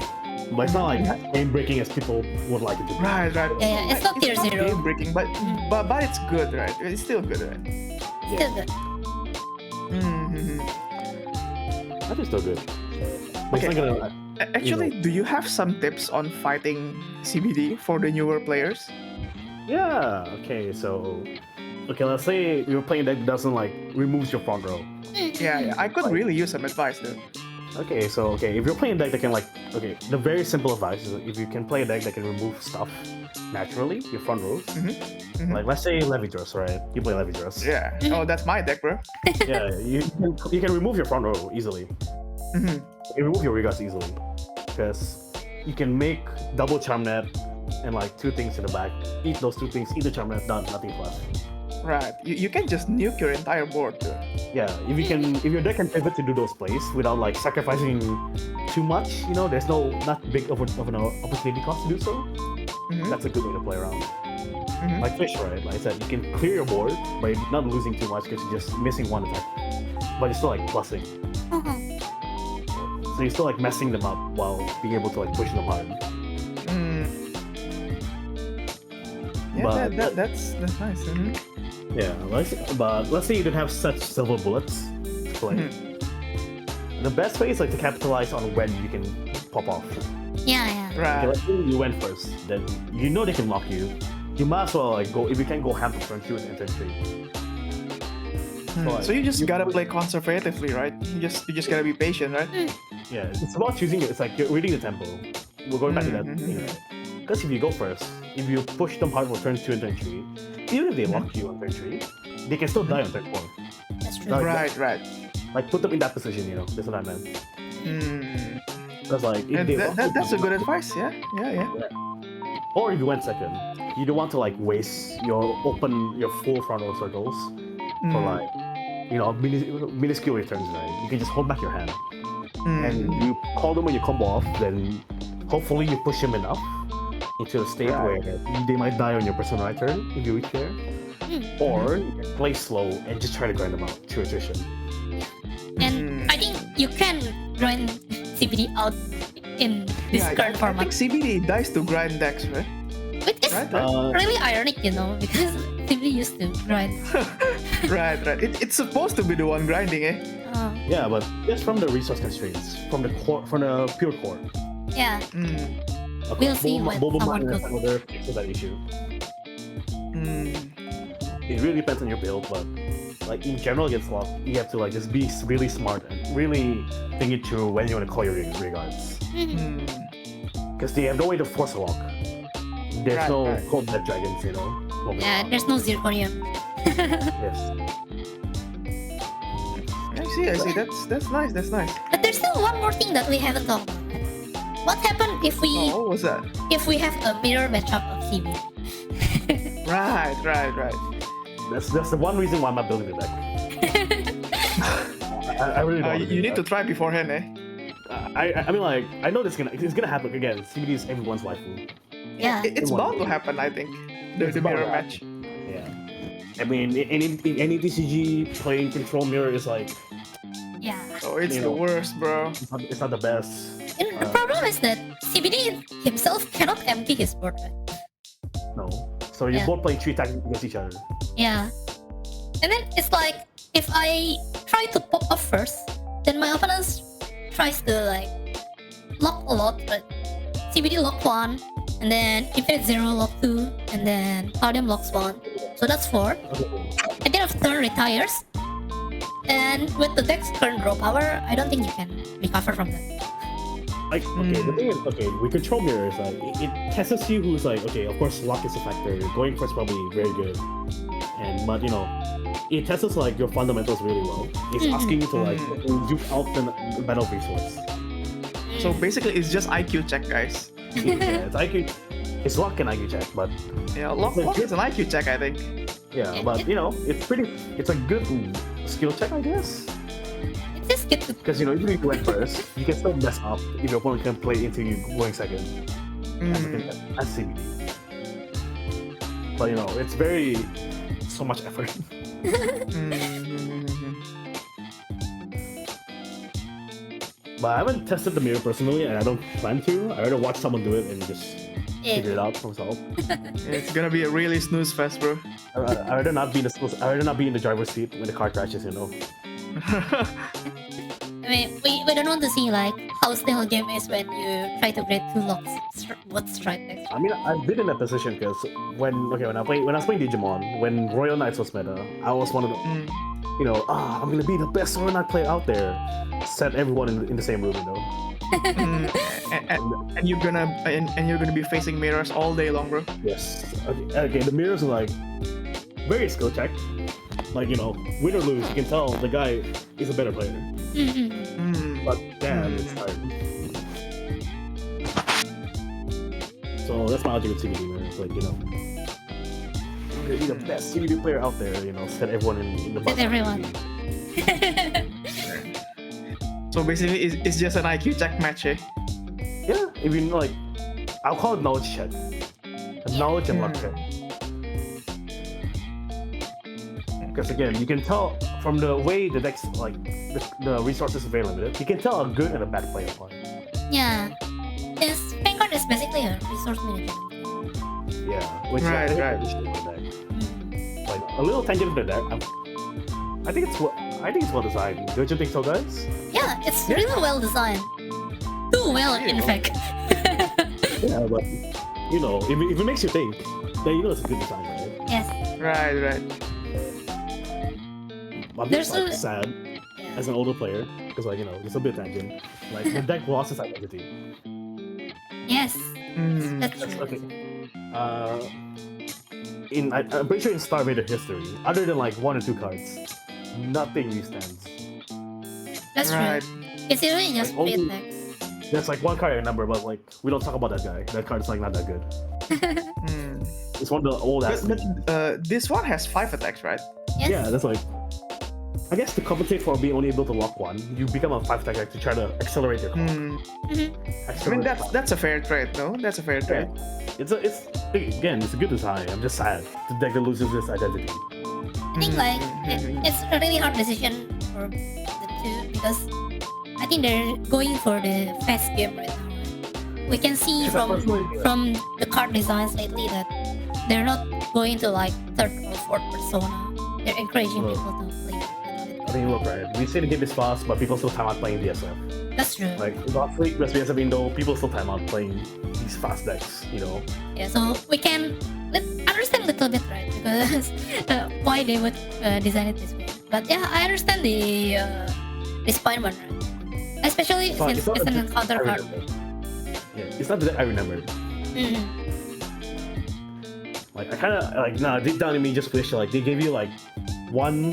but it's not like game breaking as people would like it to be. Right. Yeah, it's not tier zero. game breaking, but it's good, right? It's still good, right? Still good. Mm-hmm. I think it's still good. But Okay. it's not gonna. Actually, do you have some tips on fighting CBD for the newer players? Yeah. Okay. So. Okay. Let's say you're playing a deck that doesn't removes your front row. Yeah. I could really use some advice though. Okay, so if you're playing a deck that can the very simple advice is if you can play a deck that can remove stuff naturally, your front rows. Mhm. Like let's say Levy Dress, right? You play Levy Dress. Yeah. Oh, that's my deck, bro. Yeah, you can remove your front row easily. Mhm. You can remove your regards easily. Because you can make double charm net and 2 things in the back. Eat those 2 things, eat the charm net, done, nothing's left. Right. You can just nuke your entire board too. Yeah, if your deck can pivot to do those plays without sacrificing too much, there's not big of an opportunity cost to do so. Mhm. That's a good way to play around. Mhm. Like fish, right? Like I said, you can clear your board by not losing too much because you're just missing 1 attack, but you're still plussing. Mhm. So you're still messing them up while being able to push them hard. Mm. Yeah, But- that's nice. Mhm. Yeah, but let's say you don't have such silver bullets to play. The best way is to capitalize on when you can pop off. Yeah. Okay, Right. let's say you went first, then they can lock you. You might as well go if you can go ham to turn 2 and turn 3. So you just gotta play conservatively, right? You just gotta be patient, right? Yeah, it's about choosing it. It's like you're reading the tempo. We're going back to that thing, right? Because if you go first, if you push them hard for turn 2 and turn 3, even if they lock you on turn 3, they can still die on turn 4. That's true. Like, Right. Like put them in that position, you know. That's what I meant. Because like if And they that's a good advice. Yeah. or if you went second, you don't want to like waste your full frontal circles for like minuscule returns, right? You can just hold back your hand and you call them when you combo off. Then hopefully you push them enough into a state where they might die on your personalized turn if you reach there, or you can play slow and just try to grind them out through attrition. And I think you can grind CBD out in this current I format. think CBD dies to grind decks, right? Which is Right. really ironic, you know, because CBD used to grind. right. It's supposed to be the one grinding, eh? Yeah, but just from the resource constraints, from the pure core. Yeah. We'll see when someone goes. Another fix that issue. It really depends on your build, but like in general against lock, you have to like just be really smart and really think it through when you want to call your regards. Because they have no way to force a lock. There's no cold dead dragons, you know. Yeah, there's no zirconium. Yes. I see. That's nice. But there's still one more thing that we haven't talked about. What happened if we What was that? if we have a mirror matchup of CBD? Right. That's the one reason why I'm not building the deck. I really don't. You need to try beforehand, eh? I mean, like, I know it's gonna happen again. CBD is everyone's waifu. Yeah. It's bound to happen, I think. The mirror match. Yeah. I mean, any TCG playing control mirror is like, Yeah. Oh, it's the worst, bro. it's not the best. And the problem is that CBD himself cannot empty his board, right? No. So you're both playing 3 attacks against each other. Yeah. And then it's like, if I try to pop off first, then my opponent tries to like lock a lot, but CBD lock 1, and then Infinite Zero lock 2, and then Palladium locks 1. So that's 4. At the end of turn retires. And with the deck's current draw power, I don't think you can recover from that. Like, okay, the thing is, okay, with control mirrors, like, it tests you who's like, okay, of course, luck is a factor. Going first probably very good. But, you know, it tests, like, your fundamentals really well. It's asking you to, like, juke out the battle resource. So basically, it's just IQ check, guys. Yeah, it's IQ. It's luck and IQ check, but... Yeah, lock is an IQ check, I think. Yeah, but, you know, it's a good skill check, I guess. It's just good to... Because, you know, even if you went first, you can still mess up if your opponent can play into you going second. That's CBD. But, you know, it's so much effort. But I haven't tested the mirror personally, and I don't plan to. I rather watch someone do it and just figure it out for myself. It's gonna be a really snooze fest, bro. I rather not be in the driver's seat when the car crashes, you know. I mean, we don't want to see like how stale a game is when you try to create 2 locks. What's right next? I mean, I've been in that position because when I was playing Digimon, when Royal Knights was meta, I was one of the, you know, I'm gonna be the best Royal Knight player out there. Set everyone in the same room, you know. and you're gonna be facing mirrors all day long, bro. Yes. Okay. The mirrors are like very skill check. Like, you know, win or lose, you can tell the guy is a better player. But damn, it's hard. So that's my logic with CBD mirrors. Like, you know, I'm gonna be the best CBD player out there. You know, set everyone in the bus. Set everyone. So basically, it's just an IQ check match, eh? Yeah, if you know, like, I'll call it knowledge check. Knowledge and luck check. Because again, you can tell from the way the deck's, like, the resources are very limited, you can tell a good and a bad player apart. Yeah. This Vanguard is basically a resource management. Yeah, which Right. Deck. Like, a little tangent of the deck, I think it's well designed. Don't you think so, guys? Yeah, it's really well designed. Too well, in fact. Yeah, but you know, if it makes you think, then you know it's a good design, right? Yes. Right. I'm There's just like a- sad Yeah. as an older player because like just a bit tangent. Like the deck lost its identity. Yes, Mm. that's That's true. okay. I'm pretty sure in Star Vader history, other than like 1 or 2 cards, nothing restands. That's Right. true. It's really just Like, only- free attacks. There's like 1 card I remember, but like we don't talk about that guy. That card's like not that good. Mm. It's one of the old ass. But this one has 5 attacks, right? Yes. Yeah, that's like. I guess to compensate for being only able to lock 1, you become a 5 attacker to try to accelerate your clock. Mm. Mhm. I mean, that's a fair trade, no? That's a fair trade. It's a good design. I'm just sad the deck that loses its identity. I think like Mhm. it's a really hard decision for the two because I think they're going for the fast game right now. Right? We can see from the card designs lately that they're not going to like third or fourth persona. They're encouraging Well, people to play. I mean, look, right? We say the game is fast, but people still time out playing DSF. That's true. Like last week, Best BSF window, people still time out playing these fast decks. You know, Yeah, so we can understand a little bit, right? Because why they would design it this way. But yeah, I understand the disappointment, right? Especially It's not- since it's not it's a an deck encounter I card. remember. Yeah, it's not the deck I remember. Mhm. Like I kind of like deep down in me just wish like they gave you like one,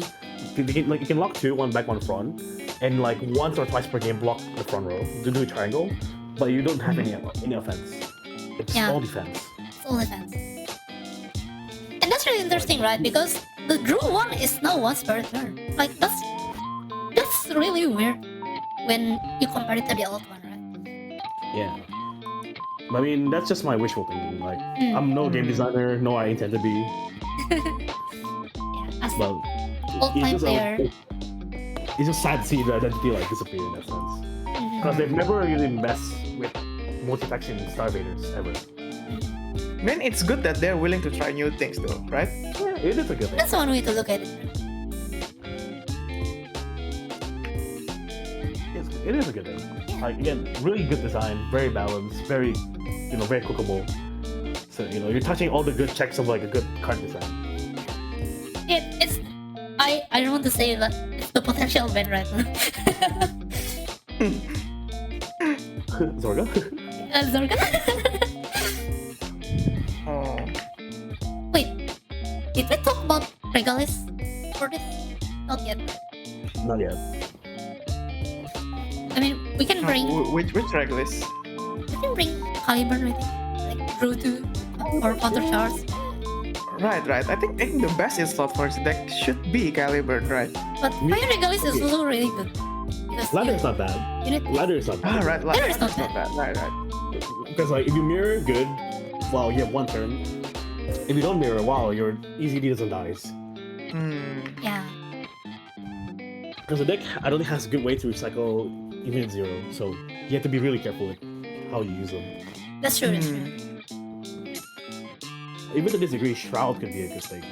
like you can lock 2, 1 back, 1 front, and like once or twice per game block the front row to do a triangle, but you don't have any offense. It's Yeah. all defense. It's all defense. And that's really interesting, right? Because the draw one is now once per turn. Like that's really weird when you compare it to the old one, right? Yeah. I mean that's just my wishful thinking. Like Mm. I'm no game designer, no I intend to be, Yeah, as but old time just player. it's just sad to see the identity like disappear in that sense. Mhm. Because they've never really messed with multi-faction Star Vaders ever. I mean, it's good that they're willing to try new things, though, right? Yeah, it is a good thing. That's one way to look at it. Right? It is a good thing. Like again, really good design, very balanced, very very cookable. So you're touching all the good checks of like a good card design. It's I don't want to say that it's the potential win right now. Zorga. Zorga? Oh. Wait, did we talk about Regalis for this? Not yet. Not yet. I mean, we can bring Which Regulus? Caliburn with it, like Drew 2 or Counter Shards. Right. I think the best slot for this deck should be Caliber, right? But Fire Regalis is Okay. also really good. Because Ladder is not bad. you need Ladder is not bad. Ah, right. Like, There is not that's bad. Right. Because like if you mirror good, wow, you have 1 turn. If you don't mirror, wow, your EZD doesn't die. Hmm. Yeah. Because the deck, I don't think has a good way to recycle even at 0. So you have to be really careful with how you use them. That's true, that's Hmm. true. Even to this degree, Shroud could be a good thing.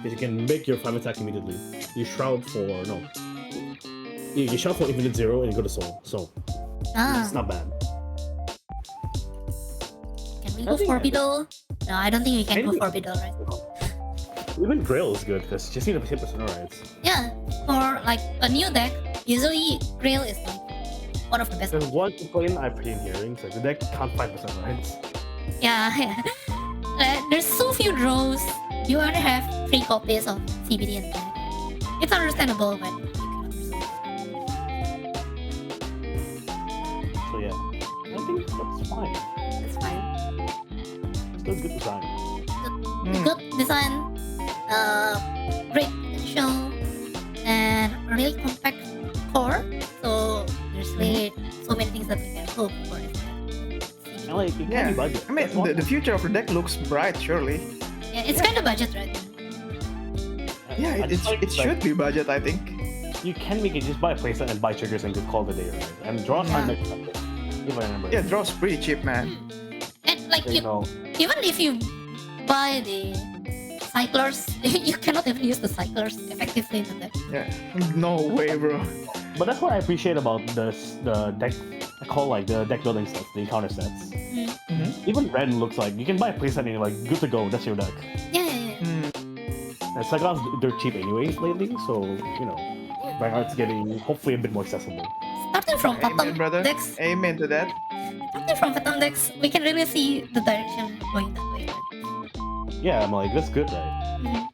Because you can make your 5 attack immediately. You Shroud for no. You Shroud for infinite 0 and you go to Soul. So Ah, it's not bad. can we I go think- Forbiddle? No, I don't think we can go Anything- Forbiddle, right? Even Grail is good because just need a hit persona rights. Yeah, for like a new deck, usually Grail is like one of the best. There's one complaint I've been hearing, it's like the deck can't 5% rights. Yeah, yeah. There's so few draws. You only have 3 copies of CBD and deck. It's understandable, but you cannot resolve. So yeah, I think that's fine. It's fine. Still good design. Hmm. Good design, great potential, and really compact core. So there's really so many things that we can hope for this deck. And like it can Yeah. be budget. I mean, That's one the future of the deck looks bright, surely. Yeah, it's kind of budget, right? thing. Yeah, I just like, it should be budget, I think. You can make it just buy a playset and buy triggers and just call the day, right? And draw time Yeah. next time, if I remember. Yeah, draw's pretty cheap, man. And like So, you know, even if you buy the cyclers, you cannot even use the cyclers effectively in the deck. Yeah. No way, bro. but that's what I appreciate about the deck. I call like the deck building sets, the encounter sets. Mm. Even Ren looks like you can buy a playset and you're like good to go. That's your deck. Yeah, yeah, yeah. Hmm. And Sagan's they're cheap anyways lately, so Vanguard's getting hopefully a bit more accessible. Starting from Amen, bottom brother. decks, Amen to that. starting from bottom decks, we can really see the direction going that way. Right? Yeah, I'm like that's good, right? Mhm.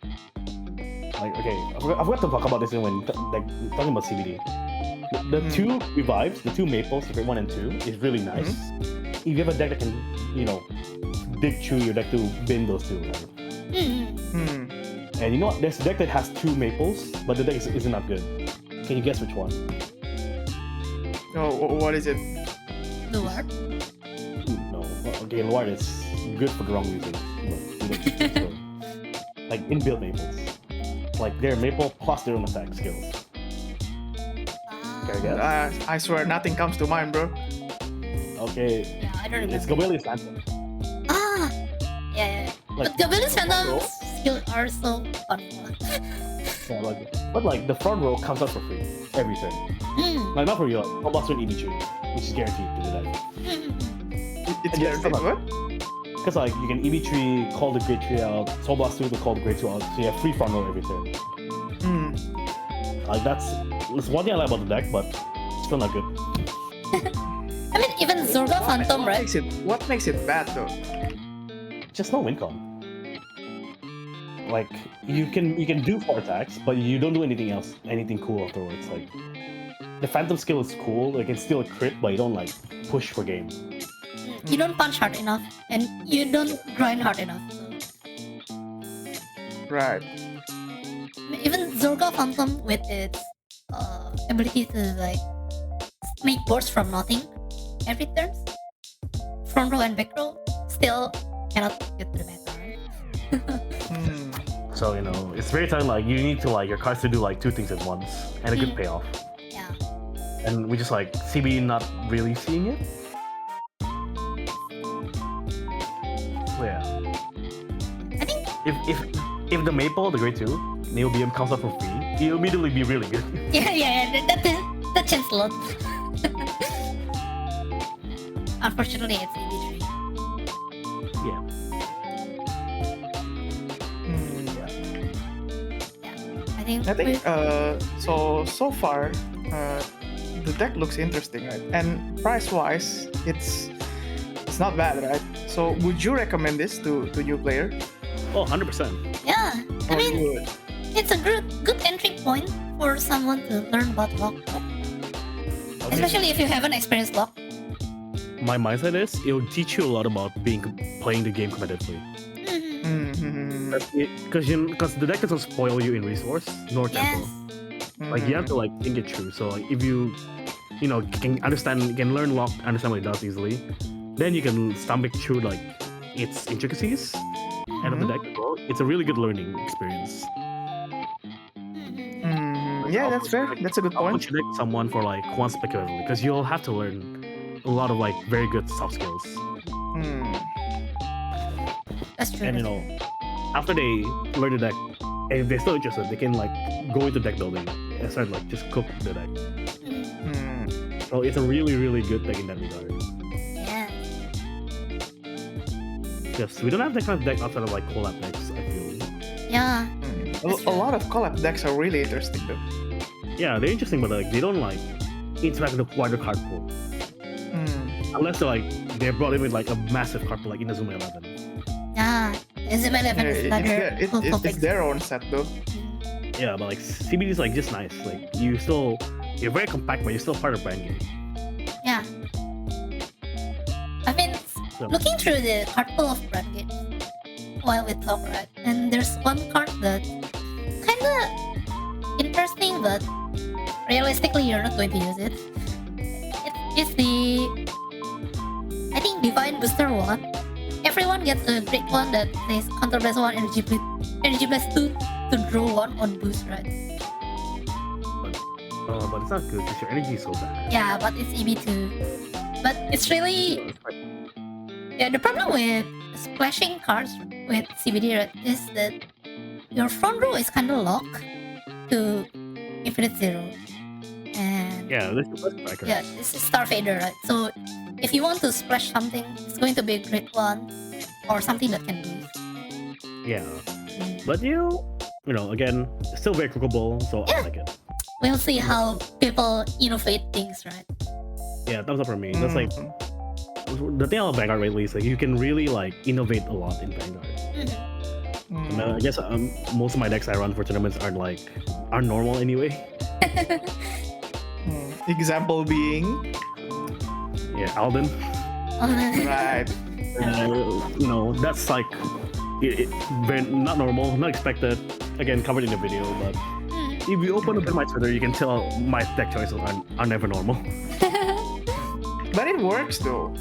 Like okay, I forgot to talk about this when talking about CBD. The two revives, the two maples, Secret 1 and 2, is really nice. If you have a deck that can, dig through your deck to bin those two, right? And you know what? There's a deck that has two maples, but the deck isn't that good. Can you guess which one? Oh, what is it? Luard. No. Okay, Luard is good for the wrong reasons. But we don't keep it, so. Like inbuilt maples. Like they're maple plus their own attack skills. Okay, I guess. I swear nothing comes to mind, bro. Okay. Yeah, I don't remember. It's Gabeli's Phantom. Ah, yeah. Like, But Gabeli's the front row- Phantom's skills are so funny. Yeah, but the front row comes out for free every turn. Like not for you, like almost an EV tree, which is guaranteed to do that. It's And yes, guaranteed. What? Because like you can EV tree, call the Great Tree out, Soul Blast 2 to call the Great 2 out, so you have free front row every turn. Like that's one thing I like about the deck, but still not good. I mean, even Zorga Phantom, right? What makes it bad though? Just no win con. Like you can do 4 attacks, but you don't do anything else, anything cool afterwards. Like the Phantom skill is cool, it can steal a crit, but you don't like push for game. You don't punch hard enough, and you don't grind hard enough. So. Right. Even Zorga Phantom with its ability to like make boards from nothing every turn, front row and back row, still cannot get to the meta, right? So it's very time like you need to like your cards to do like 2 things at once and a good payoff. Yeah. And we just like CB not really seeing it. So yeah. I think If the Maple, the Grade 2, Neo BM comes out for free, it'll immediately be really good. that chance a lot. Unfortunately, it's EV3. Yeah. I think. I think so far the deck looks interesting, right? And price wise, it's not bad, right? So would you recommend this to new player? Oh, 100%. Yeah, I mean, Good. it's a good entry point for someone to learn about lock, Okay. especially if you haven't experienced lock. My mindset is it'll teach you a lot about playing the game competitively. Because the deck doesn't spoil you in resource nor tempo. Yes. Like you have to like think it through. So like if you can learn lock, understand what it does easily, then you can stomach through like its intricacies and of the deck as well. It's a really good learning experience. Yeah, that's fair. That's a good I point. want you to deck someone for like one speculatively because you'll have to learn a lot of like very good soft skills. That's true. And after they learn the deck, and if they're still interested, they can like go into deck building and start like just cook the deck. So it's a really, really good deck in that regard. Yeah. Yes, we don't have that kind of deck outside of like collab decks, I feel. Yeah. A lot of collab decks are really interesting though. Yeah, they're interesting, but like they don't like interact with the wider card pool. Unless they're brought in with like a massive card pool like Inazuma 11. Yeah. Inazuma 11 is better. It's their own set though. Yeah, but like CBD is like just nice. Like you're very compact, but you're still part of brand game. Yeah. I've been So- looking through the card pool of brand games while we talk, right? And there's one card that kinda interesting, but realistically you're not going to use it. It's the I think Divine Booster 1. Everyone gets a great one that says Counter Blast 1 Energy Blast 2 to draw 1 on boost, right? But it's not good because your energy is so bad. Yeah, but it's EB2. But it's really yeah, the problem with splashing cards with CBD right, is that your front row is kind of locked to Infinite Zero. And Yeah, this is less striker. yeah, this is Star Fader, right? So if you want to splash something, it's going to be a great one or something that can boost. Yeah. Mm. But again, still very cookable, so I like it. We'll see how people innovate things, right? Yeah, thumbs up for me. That's like the thing about Vanguard lately is like you can really like innovate a lot in Vanguard. And, I guess most of my decks I run for tournaments aren't normal anyway. Example being, Alden. right? That's like very not normal, not expected. Again, covered in the video, but if you open up my Twitter, you can tell my deck choices are never normal. But it works though.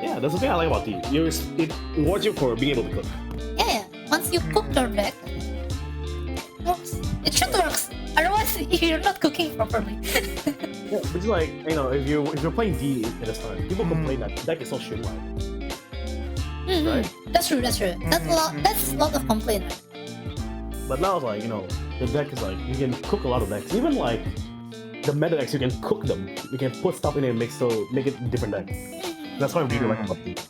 Yeah, that's the thing I like about it. It rewards you for being able to cook. Yeah. Once you cook your deck, works. It should work. Otherwise, you're not cooking properly. Yeah, but it's like if you're playing D at the start, people complain that the deck is so streamlined. Right? That's true. That's a lot of complaint. Right? But now it's like the deck is like you can cook a lot of decks. Even like the meta decks, you can cook them. You can put stuff in it and make it a different deck. That's why I really like about it.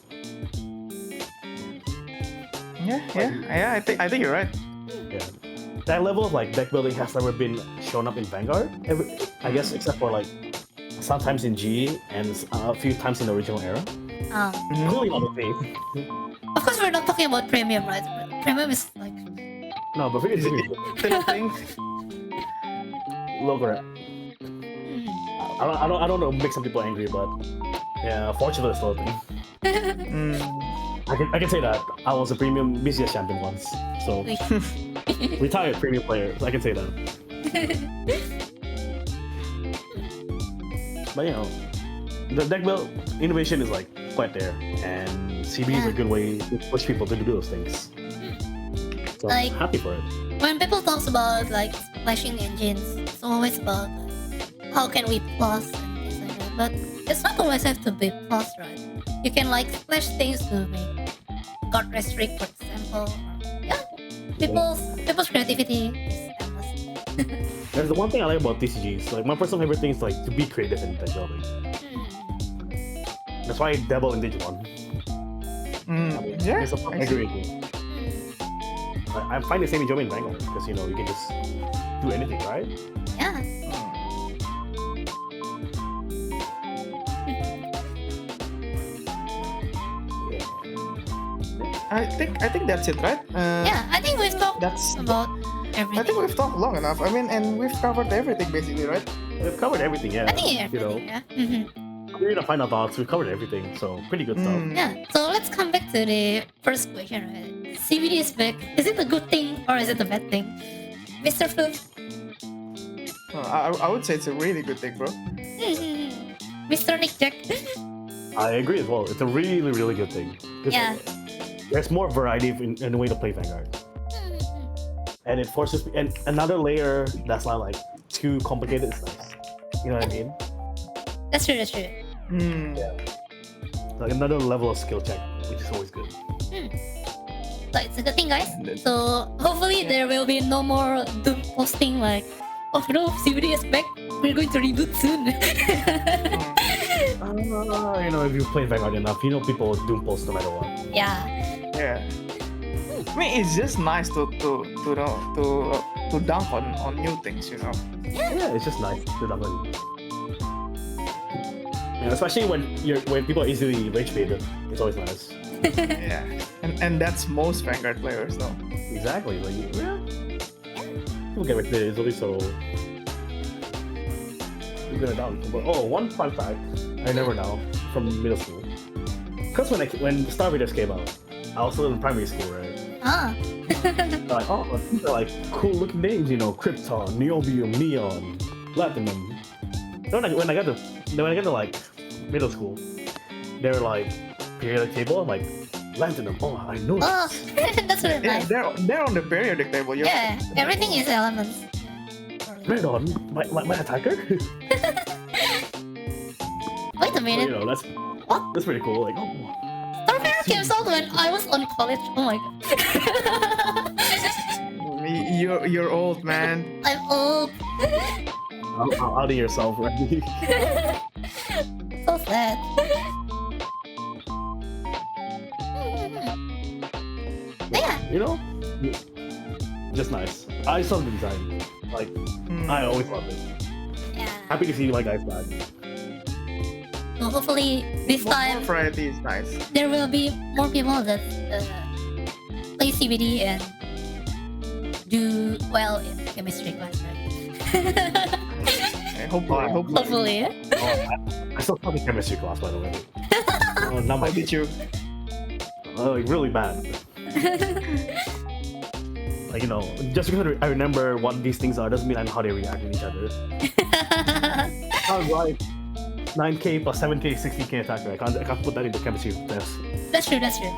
Yeah. I think you're right. Yeah, that level of like deck building has never been shown up in Vanguard. I guess except for like sometimes in G and a few times in the original era. Clearly not the same. Of course, we're not talking about premium, right? Premium is like No, but it's Still think. low grab. I don't know, make some people angry, but yeah, fortunately it's still a thing. I can say that I was a premium BCS champion once, so retired premium player. So I can say that. But the deck build innovation is like quite there, and CBD is a good way to push people to do those things. So Like- I'm happy for it. when people talks about like splashing engines, it's always about how can we plus and things like that. But it's not always have to be plus, right? You can like splash things to make God restrict, for example. Yeah, people's creativity is endless. There's the one thing I like about TCGs. Like my personal favorite thing is like to be creative in deck building. That's why I dabble in Digimon. Yeah. It's a fun agree. I find the same enjoyment in Vanguard because you can just do anything, right? Yeah. I think that's it, right? Yeah, I think we've talked That's. about everything. I think we've talked long enough. I mean, and we've covered everything basically, right? We've covered everything, yeah. I think everything, yeah. We're gonna final thoughts. We've covered everything, so pretty good stuff. Yeah, so let's come back to the first question, right? CBD is back. Is it a good thing or is it a bad thing? Mr. Floof? I would say it's a really good thing, bro. Mr. Nikjek? I agree as well. It's a really, really good thing. 'Cause Yeah. There's more variety in the way to play Vanguard, and it forces and another layer that's not like too complicated is nice. You know what I mean? That's true, that's true. Like another level of skill check, which is always good. So it's a good thing, guys. So hopefully there will be no more doom posting like, oh no, CBD is back. We're going to reboot soon. If you play Vanguard enough, people doom post no matter what. Yeah. Yeah. I mean, it's just nice to dunk on new things, Yeah, it's just nice to dunk on. Especially when people are easily rage baited, it's always nice. Yeah. And that's most Vanguard players, though. Exactly. Like people get rage baited easily, so you're gonna dunk. But one fun fact I never know from middle school. Because when Star Raiders came out, I was still in primary school, right? They're like, these are like cool looking names, Krypton, Niobium, Neon, Platinum. Then when I got to like middle school, they were like periodic table. I'm like, Platinum. Oh, I know. Oh, that's really Yeah, nice. they're on the periodic table. Yeah, everything is elements. Right on, my attacker. Wait a minute. That's pretty cool. Like, Starfire came out when I was on college. Oh my god. You're old, man. I'm old. out of yourself, right? So sad. Yeah. just nice. I just love the design. Like, I always love it. Yeah. Happy to see my guys back. So hopefully this More time variety is nice. there will be more people that play CBD and do well in chemistry class, right? Hopefully. Hopefully, yeah. I still have a chemistry class, by the way. Not How my did you? like really bad. Like, you know, just because I remember what these things are doesn't mean I know how they react to each other. Like 9k plus 7k, 60k attack rate. I can't put that into chemistry test. That's true. That's true.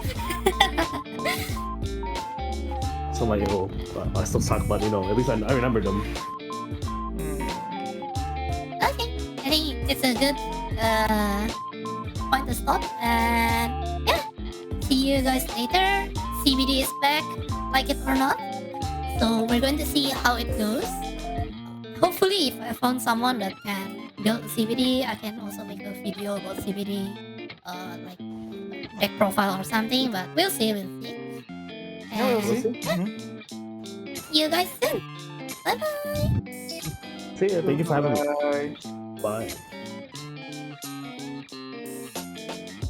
So like, you know, I still suck, but you know, at least I remember them. Okay, I think it's a good point to stop. And yeah, see you guys later. CBD is back, like it or not. So we're going to see how it goes. Hopefully, if I found someone that can build CBD, I can also make a video about CBD, like deck profile or something. But we'll see. Yeah, we'll see. See you guys soon. Bye bye. See ya. Thank you for having me. Bye. Bye.